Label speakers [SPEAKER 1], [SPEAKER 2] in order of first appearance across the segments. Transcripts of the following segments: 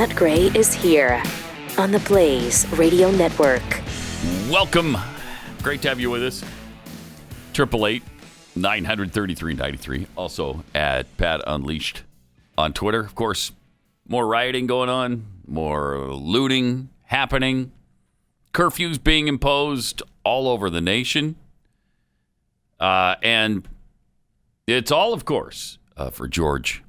[SPEAKER 1] Matt Gray is here on the Blaze Radio Network.
[SPEAKER 2] Welcome. Great to have you with us. 888-933-93. Also at Pat Unleashed on Twitter. Of course, more rioting going on, more looting happening, curfews being imposed all over the nation. And it's all, of course, for George.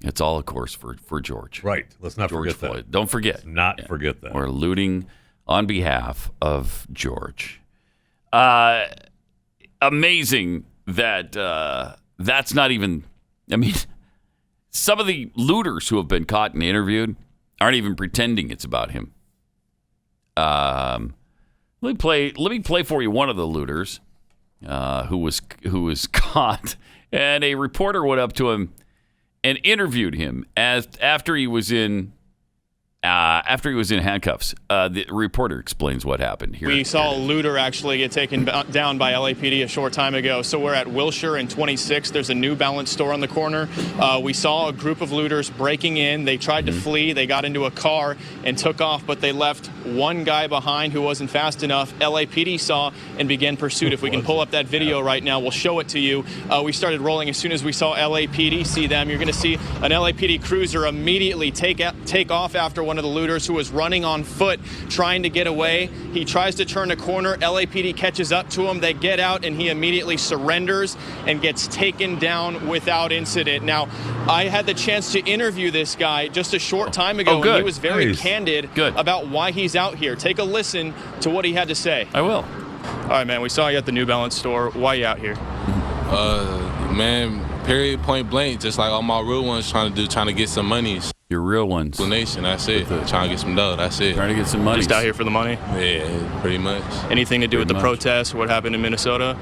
[SPEAKER 2] It's all, of course, for George.
[SPEAKER 3] Right. Let's not
[SPEAKER 2] George
[SPEAKER 3] forget
[SPEAKER 2] Floyd.
[SPEAKER 3] that.
[SPEAKER 2] Don't forget.
[SPEAKER 3] Let's not forget that.
[SPEAKER 2] We're looting on behalf of George. Amazing that that's not even... I mean, some of the looters who have been caught and interviewed aren't even pretending it's about him. Let me play for you one of the looters who was caught, and a reporter went up to him and interviewed him after he was in handcuffs. The reporter explains what happened here.
[SPEAKER 4] We saw a looter actually get taken down by LAPD a short time ago. So we're at Wilshire and 26. There's a New Balance store on the corner. We saw a group of looters breaking in. They tried to flee. They got into a car and took off, but they left one guy behind who wasn't fast enough. LAPD saw and began pursuit. If we can pull up that video right now, we'll show it to you. We started rolling as soon as we saw LAPD see them. You're going to see an LAPD cruiser immediately take off after one of the looters who was running on foot trying to get away. He tries to turn a corner. LAPD catches up to him. They get out and he immediately surrenders and gets taken down without incident. Now, I had the chance to interview this guy just a short time ago, and he was very candid about why he's out here. Take a listen to what he had to say.
[SPEAKER 2] I will.
[SPEAKER 4] All right, man, we saw you at the New Balance store. Why are you out here?
[SPEAKER 5] Man, period, point blank, just like all my real ones trying to get some monies.
[SPEAKER 2] Your real ones.
[SPEAKER 5] Explanation, that's it. Trying to get some dough, that's it.
[SPEAKER 2] Trying to get some money.
[SPEAKER 4] Just out here for the money?
[SPEAKER 5] Yeah, pretty much.
[SPEAKER 4] Anything to do with the protests, what happened in Minnesota?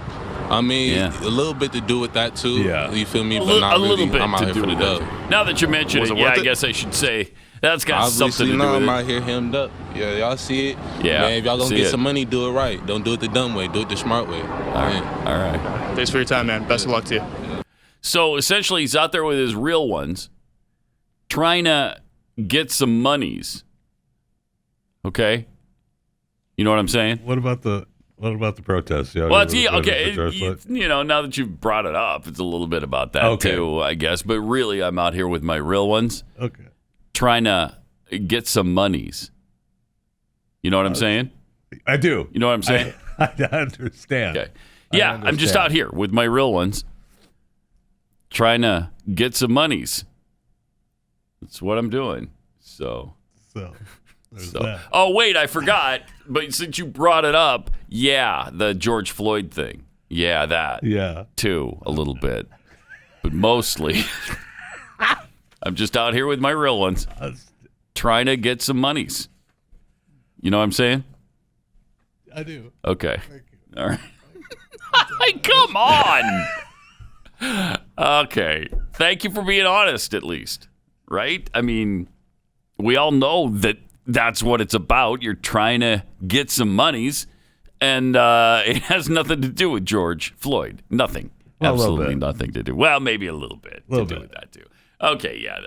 [SPEAKER 5] I mean, a little bit to do with that, too.
[SPEAKER 3] Yeah.
[SPEAKER 5] You feel me? But not really. I'm out here for the dough.
[SPEAKER 2] Now that you mention it, I guess I should say that's got something to do with
[SPEAKER 5] I'm
[SPEAKER 2] it.
[SPEAKER 5] out here hemmed up. Yeah, y'all see it?
[SPEAKER 2] Yeah.
[SPEAKER 5] Man, if y'all gonna get some money, do it right. Don't do it the dumb way. Do it the smart way.
[SPEAKER 2] All right.
[SPEAKER 4] Thanks for your time, man. Best of luck to you.
[SPEAKER 2] So essentially, he's out there with his real ones, trying to get some monies. Okay, you know what I'm saying?
[SPEAKER 3] What about the protests? Yeah,
[SPEAKER 2] well, okay. Now that you've brought it up, it's a little bit about that too, I guess. But really, I'm out here with my real ones.
[SPEAKER 3] Okay.
[SPEAKER 2] Trying to get some monies. You know what I'm saying?
[SPEAKER 3] I do.
[SPEAKER 2] You know what I'm saying?
[SPEAKER 3] I understand.
[SPEAKER 2] Okay. Yeah, I'm just out here with my real ones, trying to get some monies. That's what I'm doing. So
[SPEAKER 3] there's that.
[SPEAKER 2] Oh, wait, I forgot. But since you brought it up, the George Floyd thing. Yeah, that.
[SPEAKER 3] Yeah.
[SPEAKER 2] Too, a little bit. But mostly, I'm just out here with my real ones, trying to get some monies. You know what I'm saying?
[SPEAKER 3] I do.
[SPEAKER 2] Okay. All right. Come on. Okay. Thank you for being honest, at least. Right? I mean, we all know that that's what it's about. You're trying to get some monies, and it has nothing to do with George Floyd. Nothing.
[SPEAKER 3] Well,
[SPEAKER 2] absolutely nothing to do. Well, maybe a little bit to do with that, too. Okay, yeah.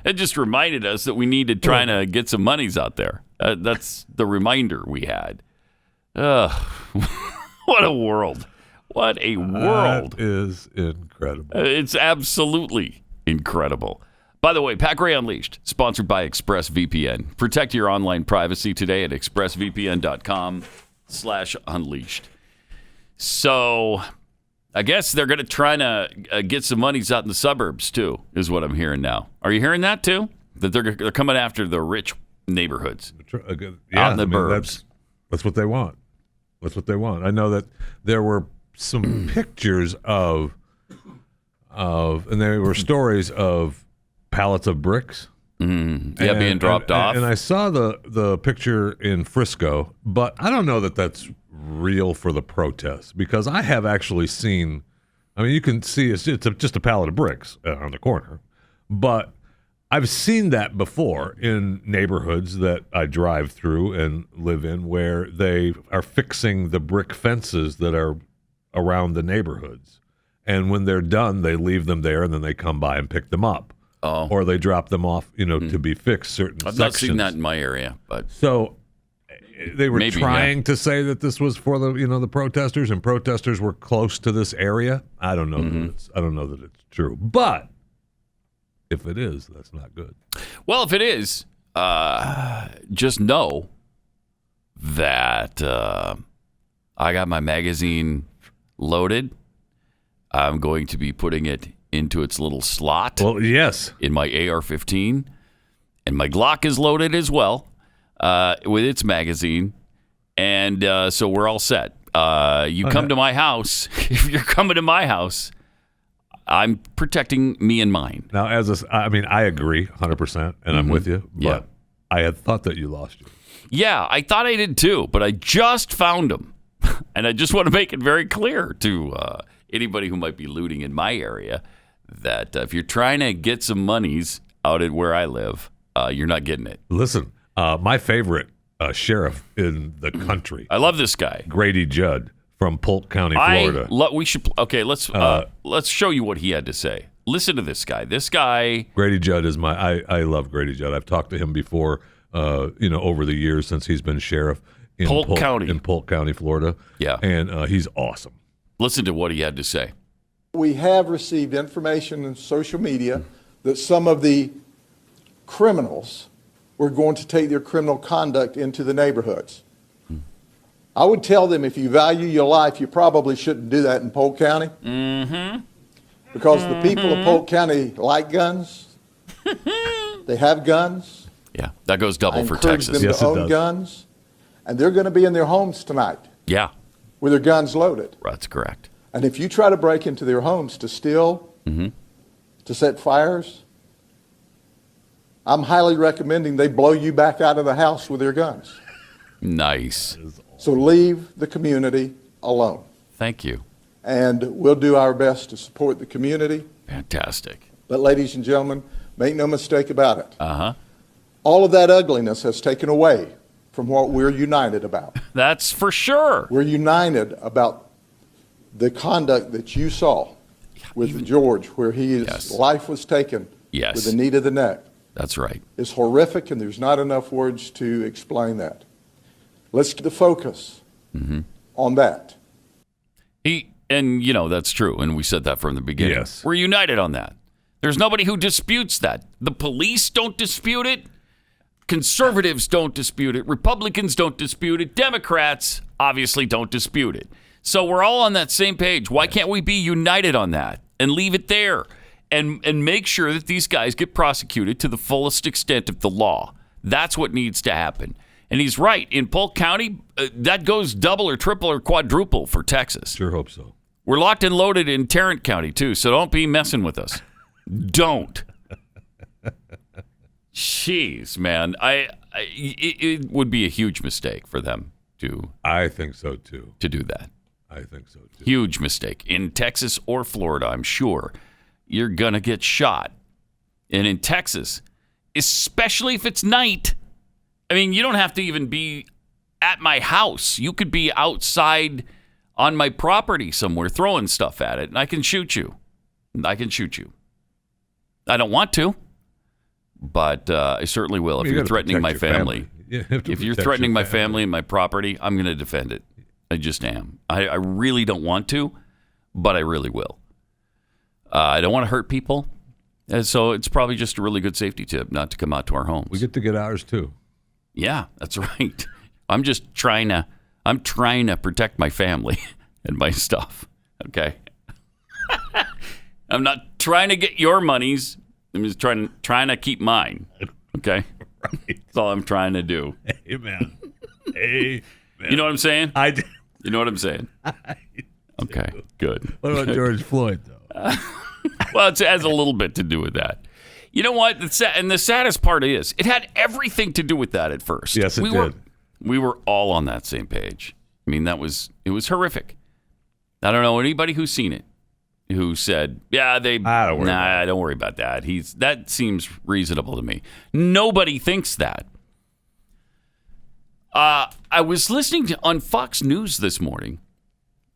[SPEAKER 2] It just reminded us that we needed trying to get some monies out there. That's the reminder we had. What a world. What a world.
[SPEAKER 3] That is incredible.
[SPEAKER 2] It's absolutely incredible. By the way, Pat Gray Unleashed, sponsored by ExpressVPN. Protect your online privacy today at expressvpn.com/unleashed. So I guess they're going to try to get some monies out in the suburbs, too, is what I'm hearing now. Are you hearing that, too? That they're coming after the rich neighborhoods out in the burbs.
[SPEAKER 3] That's what they want. That's what they want. I know that there were some pictures of, and there were stories of pallets of bricks.
[SPEAKER 2] Being dropped off.
[SPEAKER 3] And I saw the picture in Frisco, but I don't know that that's real for the protests, because I have actually seen, I mean, you can see it's just a pallet of bricks on the corner, but I've seen that before in neighborhoods that I drive through and live in, where they are fixing the brick fences that are around the neighborhoods. And when they're done, they leave them there, and then they come by and pick them up. or they drop them off, to be fixed. Certain
[SPEAKER 2] I've
[SPEAKER 3] sections.
[SPEAKER 2] not seen that in my area, but
[SPEAKER 3] So they were
[SPEAKER 2] maybe,
[SPEAKER 3] trying to say that this was for the protesters, and protesters were close to this area. I don't know. I don't know that it's true, but if it is, that's not good.
[SPEAKER 2] Well, if it is, just know that I got my magazine loaded. I'm going to be putting it into its little slot.
[SPEAKER 3] Well, yes,
[SPEAKER 2] in my AR-15, and my Glock is loaded as well with its magazine, and so we're all set. You come to my house. If you're coming to my house, I'm protecting me and mine.
[SPEAKER 3] Now, I agree 100%, and I'm with you. But I had thought that you lost you.
[SPEAKER 2] Yeah, I thought I did too, but I just found them, and I just want to make it very clear to anybody who might be looting in my area that if you're trying to get some monies out at where I live, you're not getting it.
[SPEAKER 3] Listen, my favorite sheriff in the country.
[SPEAKER 2] I love this guy,
[SPEAKER 3] Grady Judd from Polk County, Florida.
[SPEAKER 2] Let's show you what he had to say. Listen to this guy. This guy,
[SPEAKER 3] Grady Judd is I love Grady Judd. I've talked to him before, over the years since he's been sheriff in
[SPEAKER 2] Polk County.
[SPEAKER 3] in Polk County, Florida.
[SPEAKER 2] Yeah,
[SPEAKER 3] and he's awesome.
[SPEAKER 2] Listen to what he had to say.
[SPEAKER 6] We have received information in social media that some of the criminals were going to take their criminal conduct into the neighborhoods. I would tell them, if you value your life, you probably shouldn't do that in Polk County. Because the people of Polk County like guns. They have guns.
[SPEAKER 2] Yeah, that goes double for
[SPEAKER 6] encourage
[SPEAKER 2] Texas.
[SPEAKER 6] them
[SPEAKER 3] Yes,
[SPEAKER 6] to
[SPEAKER 3] it
[SPEAKER 6] own
[SPEAKER 3] does.
[SPEAKER 6] guns. And they're going to be in their homes tonight
[SPEAKER 2] Yeah,
[SPEAKER 6] with their guns loaded.
[SPEAKER 2] that's correct.
[SPEAKER 6] And if you try to break into their homes to steal, to set fires, I'm highly recommending they blow you back out of the house with their guns.
[SPEAKER 2] Nice.
[SPEAKER 6] So leave the community alone.
[SPEAKER 2] Thank you.
[SPEAKER 6] And we'll do our best to support the community.
[SPEAKER 2] Fantastic.
[SPEAKER 6] But ladies and gentlemen, make no mistake about it.
[SPEAKER 2] Uh-huh.
[SPEAKER 6] All of that ugliness has taken away from what we're united about.
[SPEAKER 2] That's for sure.
[SPEAKER 6] We're united about the conduct that you saw with George, where his
[SPEAKER 2] Yes.
[SPEAKER 6] life was taken
[SPEAKER 2] Yes.
[SPEAKER 6] with a knee to the neck.
[SPEAKER 2] That's right.
[SPEAKER 6] It's horrific, and there's not enough words to explain that. Let's keep the focus on that.
[SPEAKER 2] That's true, and we said that from the beginning.
[SPEAKER 3] Yes.
[SPEAKER 2] We're united on that. There's nobody who disputes that. The police don't dispute it. Conservatives don't dispute it. Republicans don't dispute it. Democrats obviously don't dispute it. So we're all on that same page. Why can't we be united on that and leave it there and make sure that these guys get prosecuted to the fullest extent of the law? That's what needs to happen. And he's right. In Polk County, that goes double or triple or quadruple for Texas.
[SPEAKER 3] Sure hope so.
[SPEAKER 2] We're locked and loaded in Tarrant County, too, so don't be messing with us. Don't. Jeez, man. It would be a huge mistake for them to
[SPEAKER 3] I think so too.
[SPEAKER 2] do that.
[SPEAKER 3] I think so too.
[SPEAKER 2] Huge mistake. In Texas or Florida, I'm sure, you're going to get shot. And in Texas, especially if it's night, I mean, you don't have to even be at my house. You could be outside on my property somewhere throwing stuff at it, and I can shoot you. I don't want to, but I certainly will. If
[SPEAKER 3] You
[SPEAKER 2] you're
[SPEAKER 3] gotta
[SPEAKER 2] threatening my
[SPEAKER 3] protect your
[SPEAKER 2] family.
[SPEAKER 3] You have to
[SPEAKER 2] If you're
[SPEAKER 3] protect
[SPEAKER 2] threatening
[SPEAKER 3] your
[SPEAKER 2] my family and my property, I'm going to defend it. I just am. I really don't want to, but I really will. I don't want to hurt people, and so it's probably just a really good safety tip not to come out to our homes.
[SPEAKER 3] We get to get ours too.
[SPEAKER 2] Yeah, that's right. I'm just trying to protect my family and my stuff. Okay. I'm not trying to get your monies. I'm just trying to keep mine. Okay.
[SPEAKER 3] Right.
[SPEAKER 2] That's all I'm trying to do.
[SPEAKER 3] Amen. Amen.
[SPEAKER 2] You know what I'm saying?
[SPEAKER 3] I do.
[SPEAKER 2] You know what I'm saying? Okay. Good.
[SPEAKER 3] What about George Floyd though?
[SPEAKER 2] Well, it has a little bit to do with that. You know what? And the saddest part is, it had everything to do with that at first.
[SPEAKER 3] Yes, it did.
[SPEAKER 2] We were all on that same page. I mean, it was horrific. I don't know anybody who's seen it who said, "Yeah, don't worry about that." That seems reasonable to me. Nobody thinks that. I was listening on Fox News this morning.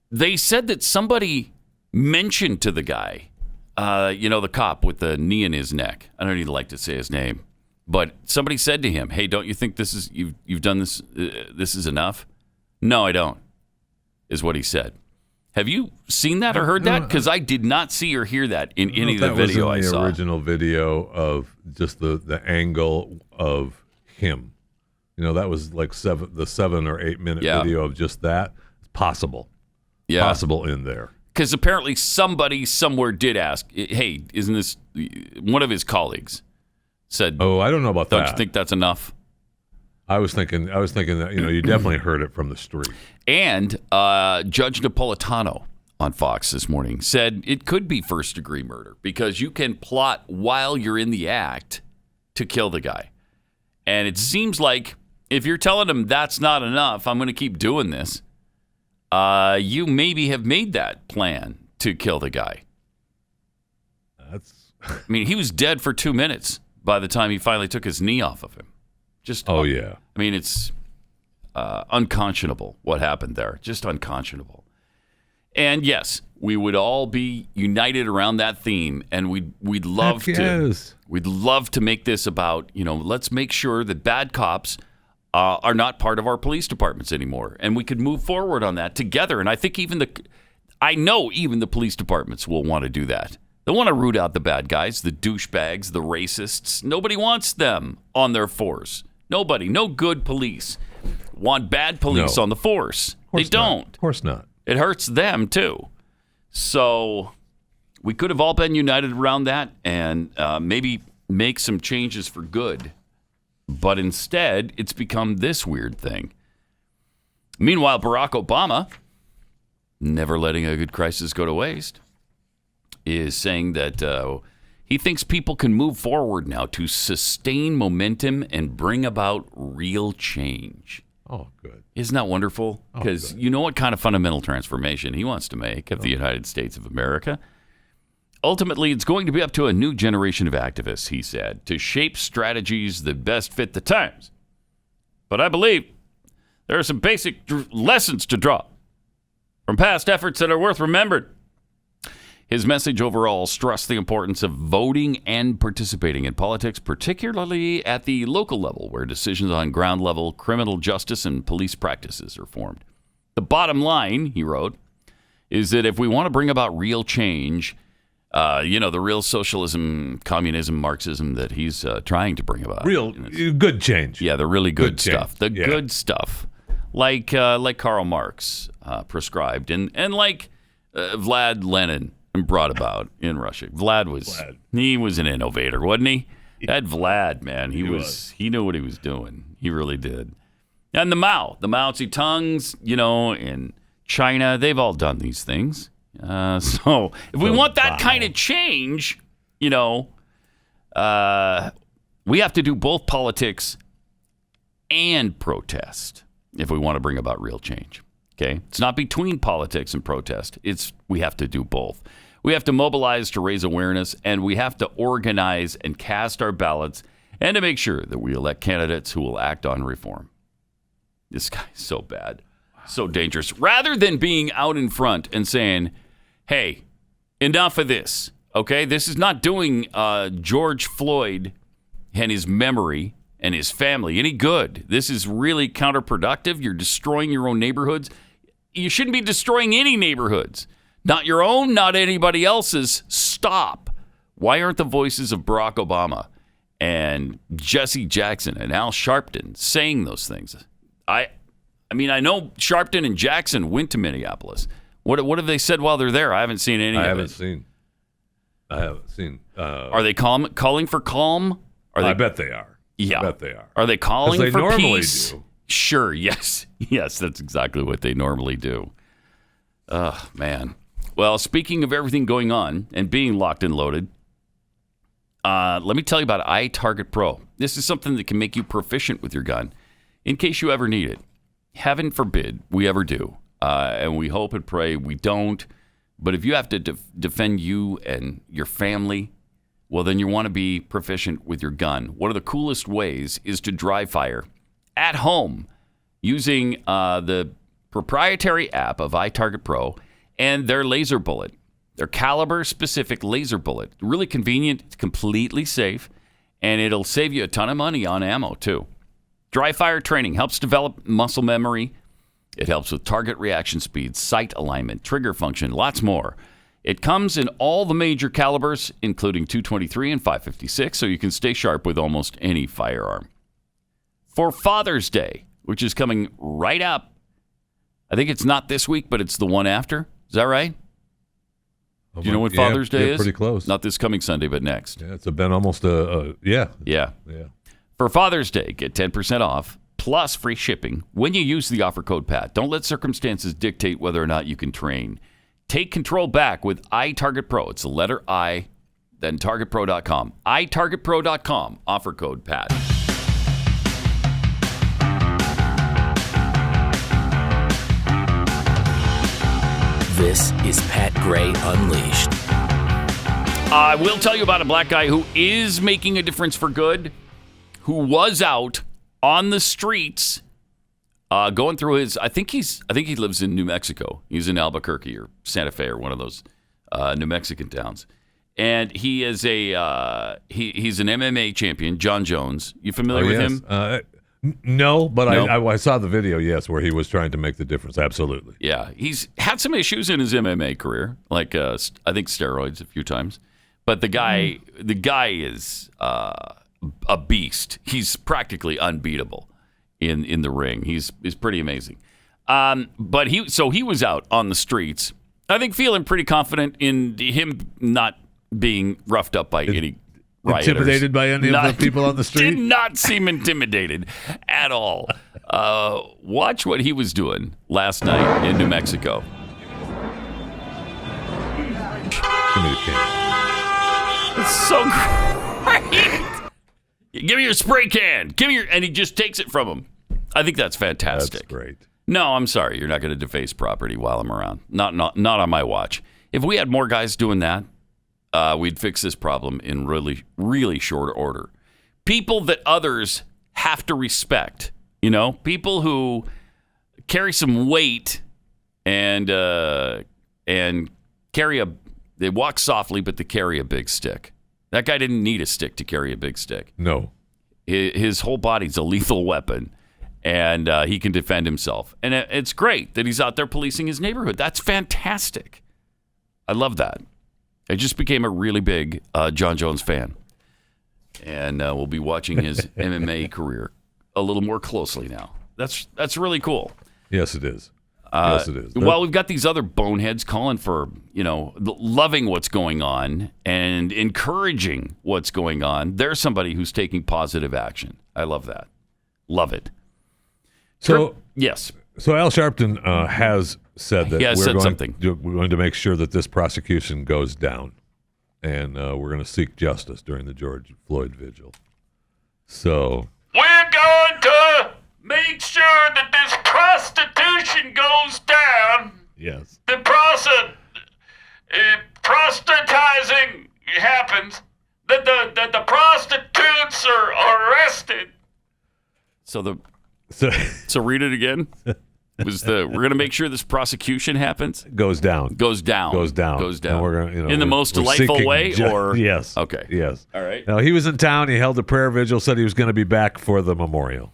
[SPEAKER 2] They said that somebody mentioned to the guy the cop with the knee in his neck. I don't even like to say his name, but somebody said to him, "Hey, don't you think this is you've done this? This is enough?" "No, I don't," is what he said. Have you seen that or heard that? Because I did not see or hear that in any of the video I saw.
[SPEAKER 3] That was in the original video of just the angle of him. That was like the 7 or 8 minute video of just that. It's possible. Yeah. Possible in there.
[SPEAKER 2] Because apparently somebody somewhere did ask, "Hey, isn't this..." One of his colleagues said,
[SPEAKER 3] "Oh, I don't know about that.
[SPEAKER 2] Don't you think that's enough?"
[SPEAKER 3] I was thinking that you definitely heard it from the street.
[SPEAKER 2] And Judge Napolitano on Fox this morning said it could be first-degree murder because you can plot while you're in the act to kill the guy. And it seems like if you're telling him that's not enough, I'm going to keep doing this, you maybe have made that plan to kill the guy. I mean, he was dead for 2 minutes by the time he finally took his knee off of him. I mean, it's unconscionable what happened there. Just unconscionable. And yes, we would all be united around that theme, and we'd love to make this about, let's make sure that bad cops are not part of our police departments anymore, and we could move forward on that together. And I think even the police departments will want to do that. They want to root out the bad guys, the douchebags, the racists. Nobody wants them on their force. Nobody. No good police want bad police on the force. They don't.
[SPEAKER 3] Of course not.
[SPEAKER 2] It hurts them, too. So we could have all been united around that and maybe make some changes for good. But instead, it's become this weird thing. Meanwhile, Barack Obama, never letting a good crisis go to waste, is saying that he thinks people can move forward now to sustain momentum and bring about real change.
[SPEAKER 3] Oh, good.
[SPEAKER 2] Isn't that wonderful? Because you know what kind of fundamental transformation he wants to make of the United States of America. Ultimately, it's going to be up to a new generation of activists, he said, to shape strategies that best fit the times. But I believe there are some basic lessons to draw from past efforts that are worth remembering. His message overall stressed the importance of voting and participating in politics, particularly at the local level, where decisions on ground-level criminal justice and police practices are formed. The bottom line, he wrote, is that if we want to bring about real change, the real socialism, communism, Marxism that he's trying to bring about.
[SPEAKER 3] Real good change.
[SPEAKER 2] Yeah, the really good stuff. The good stuff. Like Karl Marx prescribed and like Vlad Lenin brought about in Russia. He was an innovator, wasn't he? That Vlad, man, he knew what he was doing. He really did. And the Mao Zedongs, in China, they've all done these things. So if we want that kind of change, we have to do both politics and protest if we want to bring about real change. Okay? It's not between politics and protest. We have to do both. We have to mobilize to raise awareness, and we have to organize and cast our ballots and to make sure that we elect candidates who will act on reform. This guy's so bad, so dangerous. Rather than being out in front and saying, hey, enough of this, okay? This is not doing George Floyd and his memory and his family any good. This is really counterproductive. You're destroying your own neighborhoods. You shouldn't be destroying any neighborhoods. Not your own, not anybody else's. Stop. Why aren't the voices of Barack Obama and Jesse Jackson and Al Sharpton saying those things? I know Sharpton and Jackson went to Minneapolis. What have they said while they're there? I haven't seen any of it.
[SPEAKER 3] I haven't seen.
[SPEAKER 2] Are they calling for calm?
[SPEAKER 3] I bet they are.
[SPEAKER 2] Yeah.
[SPEAKER 3] I bet they are.
[SPEAKER 2] Are they calling for
[SPEAKER 3] normally
[SPEAKER 2] peace?
[SPEAKER 3] Do.
[SPEAKER 2] Sure, yes. Yes, that's exactly what they normally do. Man. Well, speaking of everything going on and being locked and loaded, let me tell you about iTarget Pro. This is something that can make you proficient with your gun in case you ever need it. Heaven forbid we ever do. And we hope and pray we don't. But if you have to defend you and your family, well, then you want to be proficient with your gun. One of the coolest ways is to dry fire at home using the proprietary app of iTarget Pro and their laser bullet. They're caliber-specific laser bullet. Really convenient, it's completely safe, and it'll save you a ton of money on ammo, too. Dry fire training helps develop muscle memory. It helps with target reaction speed, sight alignment, trigger function, lots more. It comes in all the major calibers, including .223 and .556, so you can stay sharp with almost any firearm. For Father's Day, which is coming right up, I think it's not this week, but it's the one after. Is that right? Do you know what Father's Day is?
[SPEAKER 3] Pretty close.
[SPEAKER 2] Not this coming Sunday, but next.
[SPEAKER 3] Yeah, it's been almost yeah.
[SPEAKER 2] For Father's Day, get 10% off plus free shipping when you use the offer code PAT. Don't let circumstances dictate whether or not you can train. Take control back with iTarget Pro. It's the letter I, then targetpro.com. iTargetPro.com, offer code PAT.
[SPEAKER 1] This is Pat Gray Unleashed.
[SPEAKER 2] I will tell you about a black guy who is making a difference for good, who was out on the streets going through his, I think he lives in New Mexico. He's in Albuquerque or Santa Fe or one of those New Mexican towns. And he is he's an MMA champion, Jon Jones. You familiar with him?
[SPEAKER 3] No, but
[SPEAKER 2] No?
[SPEAKER 3] I saw the video, yes, where he was trying to make the difference. Absolutely.
[SPEAKER 2] Yeah, he's had some issues in his MMA career, like I think steroids a few times. But the guy is a beast. He's practically unbeatable in the ring. He's pretty amazing. But he was out on the streets, I think, feeling pretty confident in him not being roughed up by any rioters.
[SPEAKER 3] Intimidated by any of the people on the street?
[SPEAKER 2] Did not seem intimidated at all. Watch what he was doing last night in New Mexico.
[SPEAKER 3] Give me the can.
[SPEAKER 2] It's so great. Give me your spray can. And he just takes it from him. I think that's fantastic.
[SPEAKER 3] That's great.
[SPEAKER 2] No, I'm sorry. You're not going to deface property while I'm around. Not on my watch. If we had more guys doing that, we'd fix this problem in really, really short order. People that others have to respect, people who carry some weight and they walk softly, but they carry a big stick. That guy didn't need a stick to carry a big stick.
[SPEAKER 3] No.
[SPEAKER 2] His whole body's a lethal weapon, and he can defend himself. And it's great that he's out there policing his neighborhood. That's fantastic. I love that. I just became a really big Jon Jones fan, and we'll be watching his MMA career a little more closely now. That's really cool.
[SPEAKER 3] Yes, it is. Yes, it is.
[SPEAKER 2] Well, we've got these other boneheads calling for, loving what's going on and encouraging what's going on. There's somebody who's taking positive action. I love that. Love it.
[SPEAKER 3] So
[SPEAKER 2] yes.
[SPEAKER 3] So Al Sharpton has said that we're going to make sure that this prosecution goes down, and we're going to seek justice during the George Floyd vigil. So
[SPEAKER 2] we're going to make sure that this prostitution goes down.
[SPEAKER 3] Yes.
[SPEAKER 2] The proselytizing happens. That the prostitutes are arrested. So read it again. We're going to make sure this prosecution happens.
[SPEAKER 3] Goes down.
[SPEAKER 2] And
[SPEAKER 3] we're going
[SPEAKER 2] in the most delightful way, or
[SPEAKER 3] yes.
[SPEAKER 2] Okay.
[SPEAKER 3] Yes.
[SPEAKER 2] All right.
[SPEAKER 3] Now he was in town. He held a prayer vigil. Said he was going to be back for the memorial.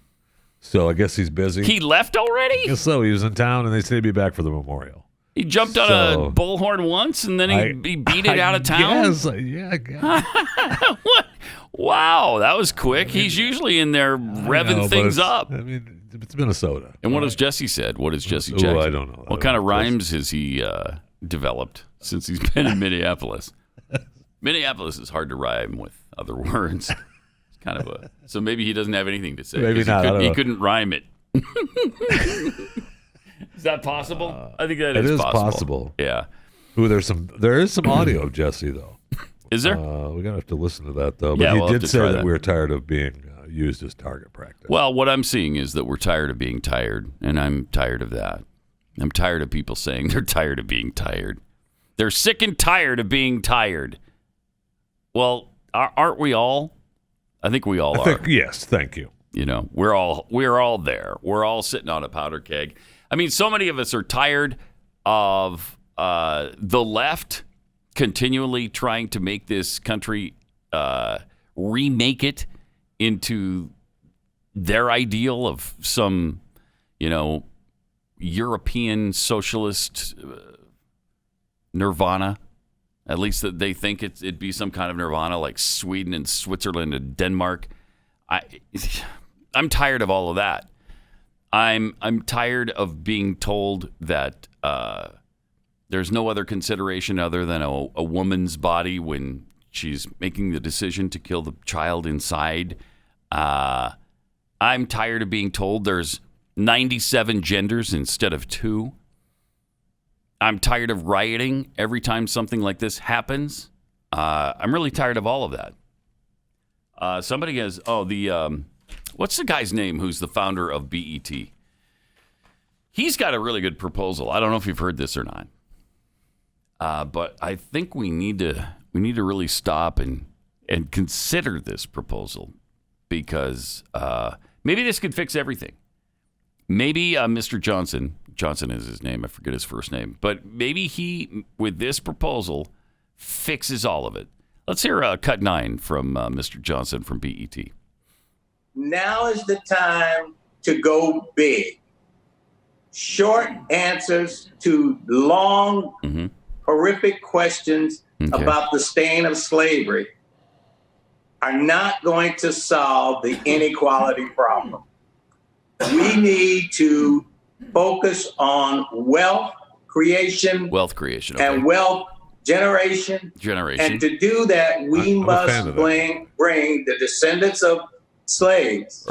[SPEAKER 3] So I guess he's busy.
[SPEAKER 2] He left already?
[SPEAKER 3] I guess so. He was in town, and they said he'd be back for the memorial.
[SPEAKER 2] He jumped on a bullhorn once, and then he beat it out of town?
[SPEAKER 3] Yes. Yeah, I guess.
[SPEAKER 2] What? Wow, that was quick. He's usually in there revving things up.
[SPEAKER 3] I mean, it's Minnesota.
[SPEAKER 2] And what has Jesse said? What has Jesse Jackson?
[SPEAKER 3] I don't know.
[SPEAKER 2] What kind of rhymes has he developed since he's been in Minneapolis? Minneapolis is hard to rhyme with other words. It's kind of so maybe he doesn't have anything to say.
[SPEAKER 3] Maybe not.
[SPEAKER 2] He couldn't rhyme it. Is that possible? I think that
[SPEAKER 3] is
[SPEAKER 2] possible.
[SPEAKER 3] possible.
[SPEAKER 2] Yeah.
[SPEAKER 3] Ooh, there is some audio of Jesse though.
[SPEAKER 2] Is there?
[SPEAKER 3] We're gonna have to listen to that though. But
[SPEAKER 2] Yeah,
[SPEAKER 3] he
[SPEAKER 2] we'll have
[SPEAKER 3] did
[SPEAKER 2] to
[SPEAKER 3] say
[SPEAKER 2] try
[SPEAKER 3] that
[SPEAKER 2] that.
[SPEAKER 3] we were tired of being used as target practice.
[SPEAKER 2] Well, what I'm seeing is that we're tired of being tired, and I'm tired of that. I'm tired of people saying they're tired of being tired. They're sick and tired of being tired. Well, aren't we all? I think we all are.
[SPEAKER 3] Yes, thank you.
[SPEAKER 2] We're all there. We're all sitting on a powder keg. I mean, so many of us are tired of the left continually trying to make this country remake it into their ideal of some, European socialist nirvana. At least that they think it'd be some kind of nirvana like Sweden and Switzerland and Denmark. I'm tired of all of that. I'm tired of being told that there's no other consideration other than a woman's body when she's making the decision to kill the child inside. I'm tired of being told there's 97 genders instead of 2. I'm tired of rioting every time something like this happens. I'm really tired of all of that. Somebody has, what's the guy's name who's the founder of BET? He's got a really good proposal. I don't know if you've heard this or not. But I think we need to really stop and consider this proposal because maybe this could fix everything. Maybe Mr. Johnson is his name. I forget his first name. But maybe he, with this proposal, fixes all of it. Let's hear cut 9 from Mr. Johnson from BET.
[SPEAKER 7] Now is the time to go big. Short answers to long, horrific questions about the stain of slavery are not going to solve the inequality problem. We need to focus on wealth creation,
[SPEAKER 2] okay.
[SPEAKER 7] and wealth generation. And to do that, we must bring the descendants of slaves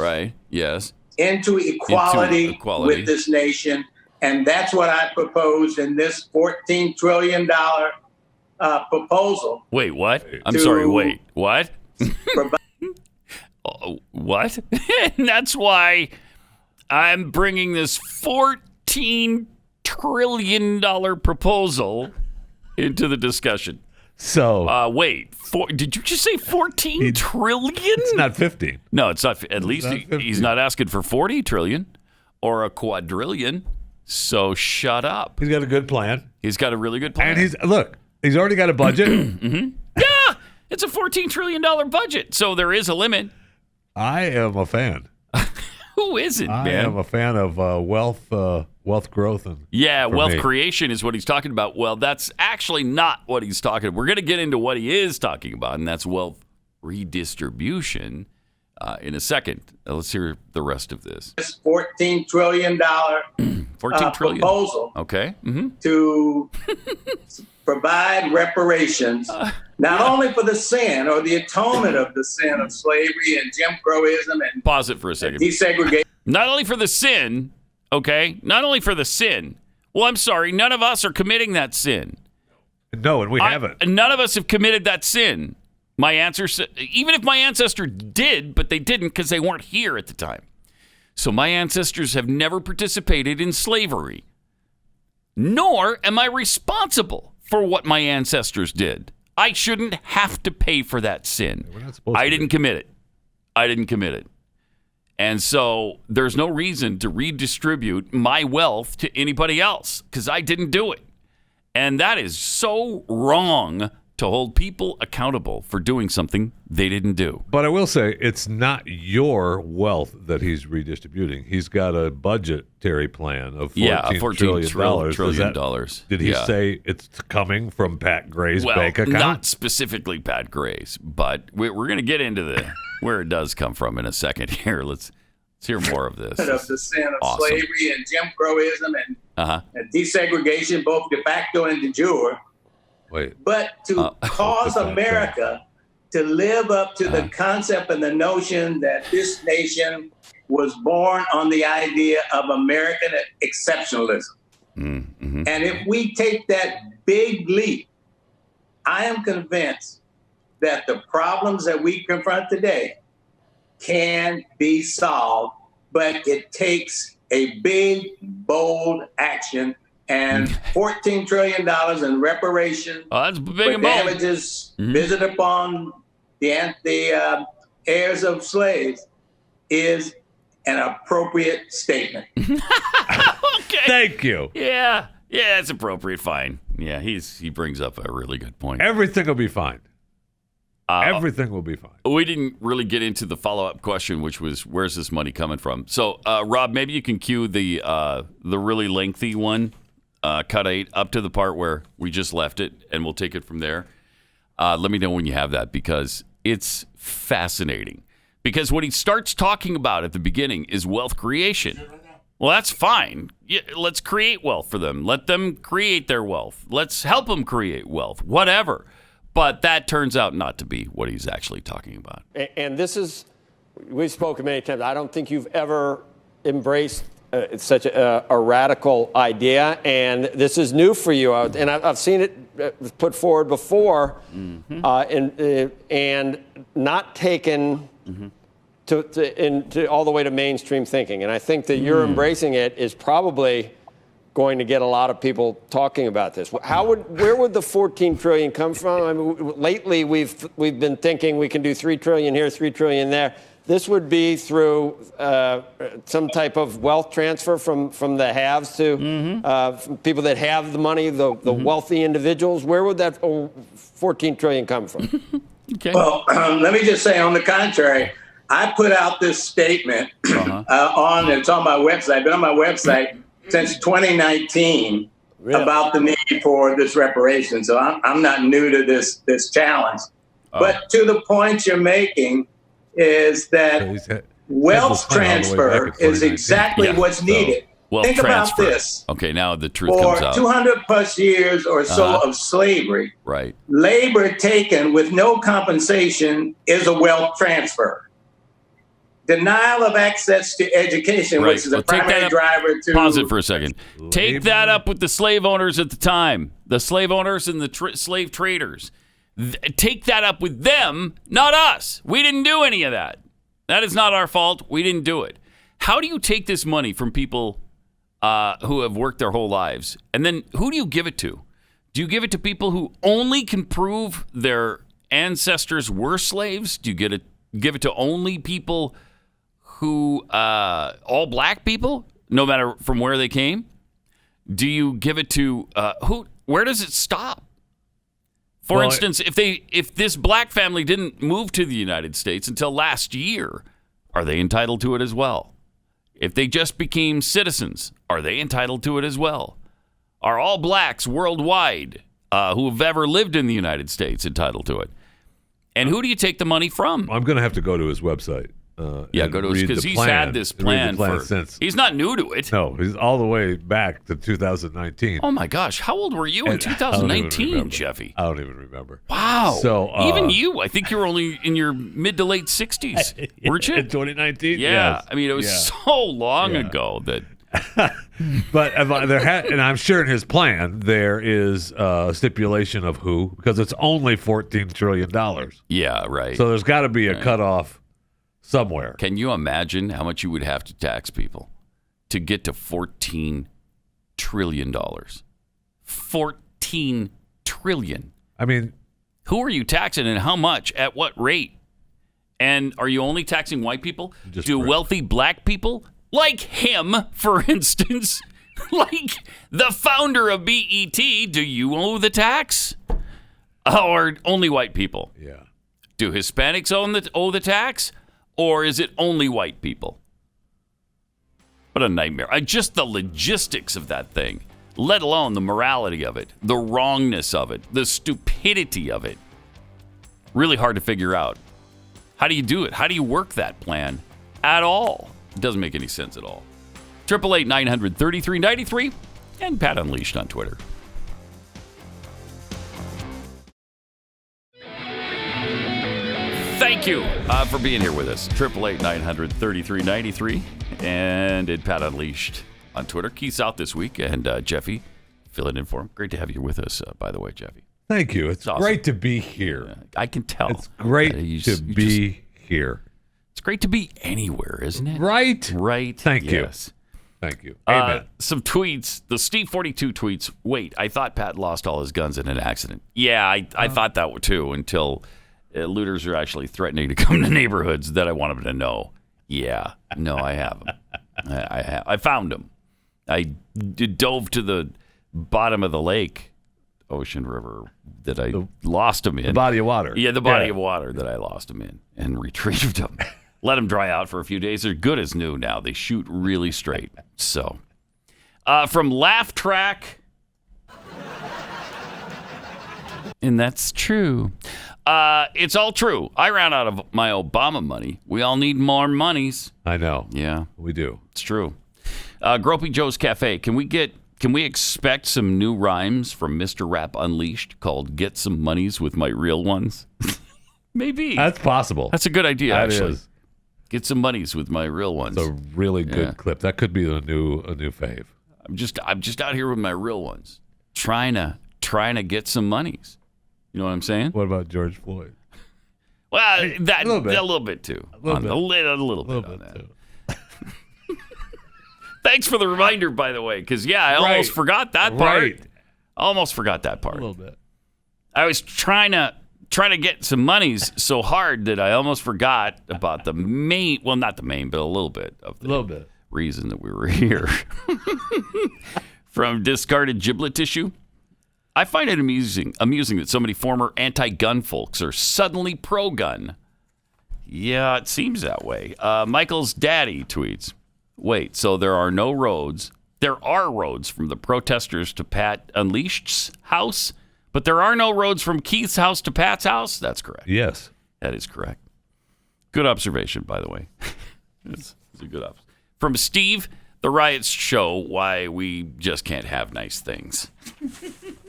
[SPEAKER 7] into equality with this nation. And that's what I proposed in this $14 trillion proposal.
[SPEAKER 2] Wait, what? I'm sorry, wait, what? What? And that's why I'm bringing this $14 trillion proposal into the discussion.
[SPEAKER 3] So,
[SPEAKER 2] wait, did you just say 14 trillion?
[SPEAKER 3] It's not 15.
[SPEAKER 2] No, it's not. At least he's not asking for 40 trillion or a quadrillion. So shut up.
[SPEAKER 3] He's got a good plan.
[SPEAKER 2] He's got a really good plan.
[SPEAKER 3] And he's already got a budget.
[SPEAKER 2] Yeah, it's a $14 trillion budget. So there is a limit.
[SPEAKER 3] I am a fan.
[SPEAKER 2] Who isn't, man?
[SPEAKER 3] I am a fan of wealth growth.
[SPEAKER 2] Wealth creation is what he's talking about. Well, that's actually not what he's talking about. We're going to get into what he is talking about, and that's wealth redistribution in a second. Let's hear the rest of this.
[SPEAKER 7] This $14 trillion proposal to provide reparations, not only for the sin or the atonement of the sin of slavery and Jim Crowism and
[SPEAKER 2] pause it for a second.
[SPEAKER 7] Desegregation.
[SPEAKER 2] Not only for the sin, okay? Not only for the sin. Well, I'm sorry, none of us are committing that sin.
[SPEAKER 3] No, and we haven't.
[SPEAKER 2] None of us have committed that sin. My answer, even if my ancestor did, but they didn't because they weren't here at the time. So my ancestors have never participated in slavery. Nor am I responsible for what my ancestors did. I shouldn't have to pay for that sin. I didn't commit it. And so there's no reason to redistribute my wealth to anybody else because I didn't do it. And that is so wrong to hold people accountable for doing something they didn't do.
[SPEAKER 3] But I will say it's not your wealth that he's redistributing. He's got a budgetary plan of $14 trillion. Did he say it's coming from Pat Gray's bank account?
[SPEAKER 2] Not specifically Pat Gray's, but we're going to get into where it does come from in a second here. Let's hear more of this.
[SPEAKER 7] Of the sin of slavery and Jim Crowism and desegregation, both de facto and de jure. But to cause America to live up to the concept and the notion that this nation was born on the idea of American exceptionalism. And if we take that big leap, I am convinced that the problems that we confront today can be solved, but it takes a big, bold action. And $14 trillion in reparations
[SPEAKER 2] that's big
[SPEAKER 7] for
[SPEAKER 2] and bold.
[SPEAKER 7] Damages visited upon the heirs of slaves is an appropriate statement.
[SPEAKER 2] Okay.
[SPEAKER 3] Thank you.
[SPEAKER 2] Yeah, it's appropriate. Fine. Yeah, he brings up a really good point.
[SPEAKER 3] Everything will be fine. Everything will be fine.
[SPEAKER 2] We didn't really get into the follow-up question, which was, where's this money coming from? So, Rob, maybe you can cue the really lengthy one, cut 8, up to the part where we just left it, and we'll take it from there. Let me know when you have that, because it's fascinating. Because what he starts talking about at the beginning is wealth creation. Well, that's fine. Yeah, let's create wealth for them. Let them create their wealth. Let's help them create wealth, whatever. But that turns out not to be what he's actually talking about.
[SPEAKER 8] And this is, we've spoken many times, I don't think you've ever embraced such a radical idea, and this is new for you. And I've seen it put forward before, and not taken to all the way to mainstream thinking. And I think that you're embracing it is probably going to get a lot of people talking about this. Where would the 14 trillion come from? I mean, lately we've been thinking we can do 3 trillion here, 3 trillion there. This would be through some type of wealth transfer from the haves to from people that have the money, the wealthy individuals. Where would that 14 trillion come from?
[SPEAKER 2] Okay.
[SPEAKER 7] Well, let me just say, on the contrary, I put out this statement it's on my website, been on my website since 2019 about the need for this reparation. So I'm not new to this challenge. But to the point you're making is that wealth transfer is exactly what's needed. Think about this.
[SPEAKER 2] Okay, now the truth comes out.
[SPEAKER 7] For 200 plus years or so of slavery,
[SPEAKER 2] right,
[SPEAKER 7] labor taken with no compensation is a wealth transfer. Denial of access to education, which is a primary driver to...
[SPEAKER 2] Pause it for a second. Take that up with the slave owners at the time. The slave owners and the slave traders. Take that up with them, not us. We didn't do any of that. That is not our fault. We didn't do it. How do you take this money from people who have worked their whole lives, and then who do you give it to? Do you give it to people who only can prove their ancestors were slaves? Do you give it to only people who, all black people, no matter from where they came? Do you give it to who? Where does it stop? For instance, if this black family didn't move to the United States until last year, are they entitled to it as well? If they just became citizens, are they entitled to it as well? Are all blacks worldwide who have ever lived in the United States entitled to it? And who do you take the money from?
[SPEAKER 3] I'm going to have to go to his website.
[SPEAKER 2] Go to his, because he's had this plan
[SPEAKER 3] since.
[SPEAKER 2] He's not new to it.
[SPEAKER 3] No, he's all the way back to 2019.
[SPEAKER 2] Oh my gosh, how old were you in 2019, Jeffy?
[SPEAKER 3] I don't even remember.
[SPEAKER 2] Wow.
[SPEAKER 3] So
[SPEAKER 2] even you, I think you were only in your mid to late 60s, weren't you?
[SPEAKER 3] In 2019?
[SPEAKER 2] Yeah.
[SPEAKER 3] Yes.
[SPEAKER 2] I mean, it was so long ago that.
[SPEAKER 3] But and I'm sure in his plan there is a stipulation of who, because it's only $14 trillion.
[SPEAKER 2] Yeah, right.
[SPEAKER 3] So there's got to be a cutoff somewhere.
[SPEAKER 2] Can you imagine how much you would have to tax people to get to $14 trillion? $14 trillion.
[SPEAKER 3] I mean,
[SPEAKER 2] who are you taxing and how much? At what rate? And are you only taxing white people? Do wealthy black people, like him, for instance, like the founder of BET, do you owe the tax? Or only white people?
[SPEAKER 3] Yeah.
[SPEAKER 2] Do Hispanics owe the tax? Or is it only white people? What a nightmare. Just the logistics of that thing, let alone the morality of it, the wrongness of it, the stupidity of it. Really hard to figure out. How do you do it? How do you work that plan at all? It doesn't make any sense at all. 888-900-3393 and Pat Unleashed on Twitter. Thank you for being here with us. 888-900-3393 and at Pat Unleashed on Twitter. Keith's out this week, and Jeffy filling in for him. Great to have you with us, by the way, Jeffy.
[SPEAKER 3] Thank you. It's awesome. Great to be here.
[SPEAKER 2] I can tell.
[SPEAKER 3] It's great to be here.
[SPEAKER 2] It's great to be anywhere, isn't it?
[SPEAKER 3] Right. Thank you. Thank you. Amen.
[SPEAKER 2] Some tweets. The Steve 42 tweets. Wait, I thought Pat lost all his guns in an accident. Yeah, I thought that too, until looters are actually threatening to come to neighborhoods that I want them to know. Yeah, no, I have them. I found them. I dove to the bottom of the lake ocean river that I lost him in.
[SPEAKER 3] The body of water.
[SPEAKER 2] Yeah, the body of water that I lost him in and retrieved him. Let them dry out for a few days. They're good as new now. They shoot really straight. So, from Laugh Track, and that's true. It's all true. I ran out of my Obama money. We all need more monies.
[SPEAKER 3] I know.
[SPEAKER 2] Yeah,
[SPEAKER 3] we do.
[SPEAKER 2] It's true. Gropey Joe's Cafe. Can we expect some new rhymes from Mr. Rap Unleashed called "Get Some Monies with My Real Ones"? Maybe
[SPEAKER 3] that's possible.
[SPEAKER 2] That's a good idea.
[SPEAKER 3] That
[SPEAKER 2] actually.
[SPEAKER 3] is.
[SPEAKER 2] Get some monies with my real ones.
[SPEAKER 3] It's a really good clip. That could be a new fave.
[SPEAKER 2] I'm just out here with my real ones, trying to get some monies. You know what I'm saying?
[SPEAKER 3] What about George Floyd?
[SPEAKER 2] Well, a little bit too.
[SPEAKER 3] A little
[SPEAKER 2] bit on that. Too. Thanks for the reminder, by the way, because I almost forgot that part.
[SPEAKER 3] Right.
[SPEAKER 2] Almost forgot that part.
[SPEAKER 3] A little bit.
[SPEAKER 2] I was trying to get some monies so hard that I almost forgot about the main, well, not the main, but a little bit of the reason that we were here. From Discarded Giblet Tissue. I find it amusing that so many former anti-gun folks are suddenly pro-gun. Yeah, it seems that way. Michael's daddy tweets, wait, so there are no roads. There are roads from the protesters to Pat Unleashed's house, but there are no roads from Keith's house to Pat's house? That's correct.
[SPEAKER 3] Yes.
[SPEAKER 2] That is correct. Good observation, by the way. It's a good observation. From Steve, the riots show why we just can't have nice things.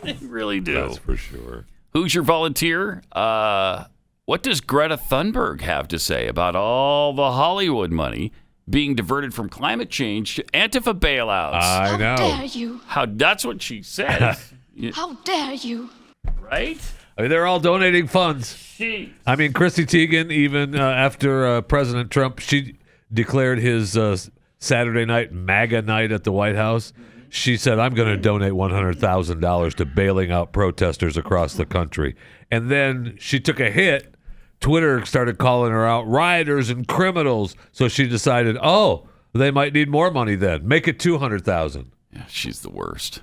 [SPEAKER 2] They really do.
[SPEAKER 3] That's for sure.
[SPEAKER 2] Who's your volunteer? What does Greta Thunberg have to say about all the Hollywood money being diverted from climate change to Antifa bailouts?
[SPEAKER 3] I know.
[SPEAKER 9] How dare you?
[SPEAKER 2] That's what she says.
[SPEAKER 9] How dare you?
[SPEAKER 2] Right?
[SPEAKER 3] I mean, they're all donating funds.
[SPEAKER 2] Jeez.
[SPEAKER 3] I mean, Chrissy Teigen, even after President Trump, she declared his Saturday night MAGA night at the White House. She said, I'm going to donate $100,000 to bailing out protesters across the country. And then she took a hit. Twitter started calling her out rioters and criminals. So she decided, they might need more money then. Make it $200,000.
[SPEAKER 2] Yeah, she's the worst.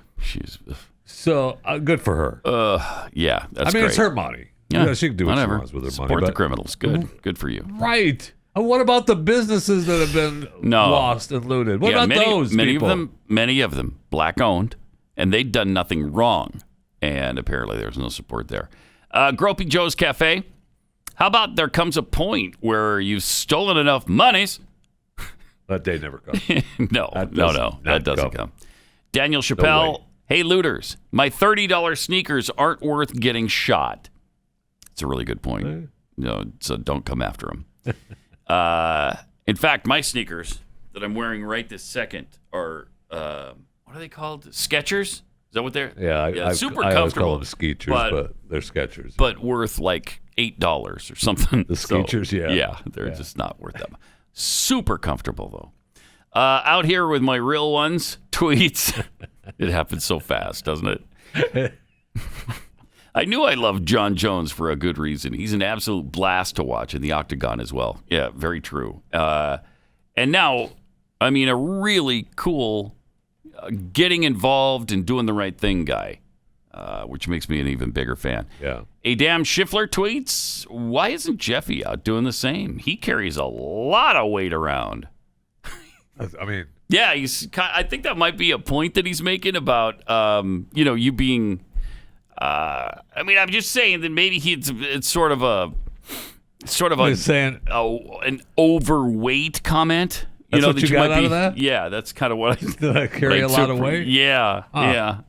[SPEAKER 3] So good for her.
[SPEAKER 2] Yeah, that's
[SPEAKER 3] I mean,
[SPEAKER 2] great.
[SPEAKER 3] It's her money.
[SPEAKER 2] Yeah,
[SPEAKER 3] she can do what
[SPEAKER 2] whatever.
[SPEAKER 3] she wants with her money.
[SPEAKER 2] Support the criminals. Good for you.
[SPEAKER 3] Right. And what about the businesses that have been lost and looted? What about those people?
[SPEAKER 2] Many of them, black-owned, and they'd done nothing wrong. And apparently there's no support there. Gropey Joe's Cafe. How about there comes a point where you've stolen enough monies?
[SPEAKER 3] That day never comes.
[SPEAKER 2] No, that doesn't come. Daniel Chappelle. Hey, looters, my $30 sneakers aren't worth getting shot. It's a really good point. So don't come after them. In fact, my sneakers that I'm wearing right this second are, what are they called? Skechers? Is that what they're?
[SPEAKER 3] Yeah,
[SPEAKER 2] super
[SPEAKER 3] I always
[SPEAKER 2] comfortable.
[SPEAKER 3] call them Skechers, but they're Skechers.
[SPEAKER 2] But worth like $8 or something.
[SPEAKER 3] The Skechers,
[SPEAKER 2] Yeah, they're just not worth that much. Super comfortable, though. Out here with my real ones, tweets. It happens so fast, doesn't it? I knew I loved Jon Jones for a good reason. He's an absolute blast to watch in the octagon as well. Yeah, very true. And now, I mean, a really cool getting involved and doing the right thing guy, which makes me an even bigger fan.
[SPEAKER 3] Yeah.
[SPEAKER 2] A damn Schiffler tweets, why isn't Jeffy out doing the same? He carries a lot of weight around.
[SPEAKER 3] I mean...
[SPEAKER 2] Yeah, I think that might be a point that he's making about, you being... I mean, I'm just saying that maybe it's sort of an overweight comment.
[SPEAKER 3] That's what
[SPEAKER 2] that
[SPEAKER 3] you got
[SPEAKER 2] might
[SPEAKER 3] out of that?
[SPEAKER 2] Yeah, that's kind of what I
[SPEAKER 3] Did I carry a lot of weight?
[SPEAKER 2] Yeah, yeah.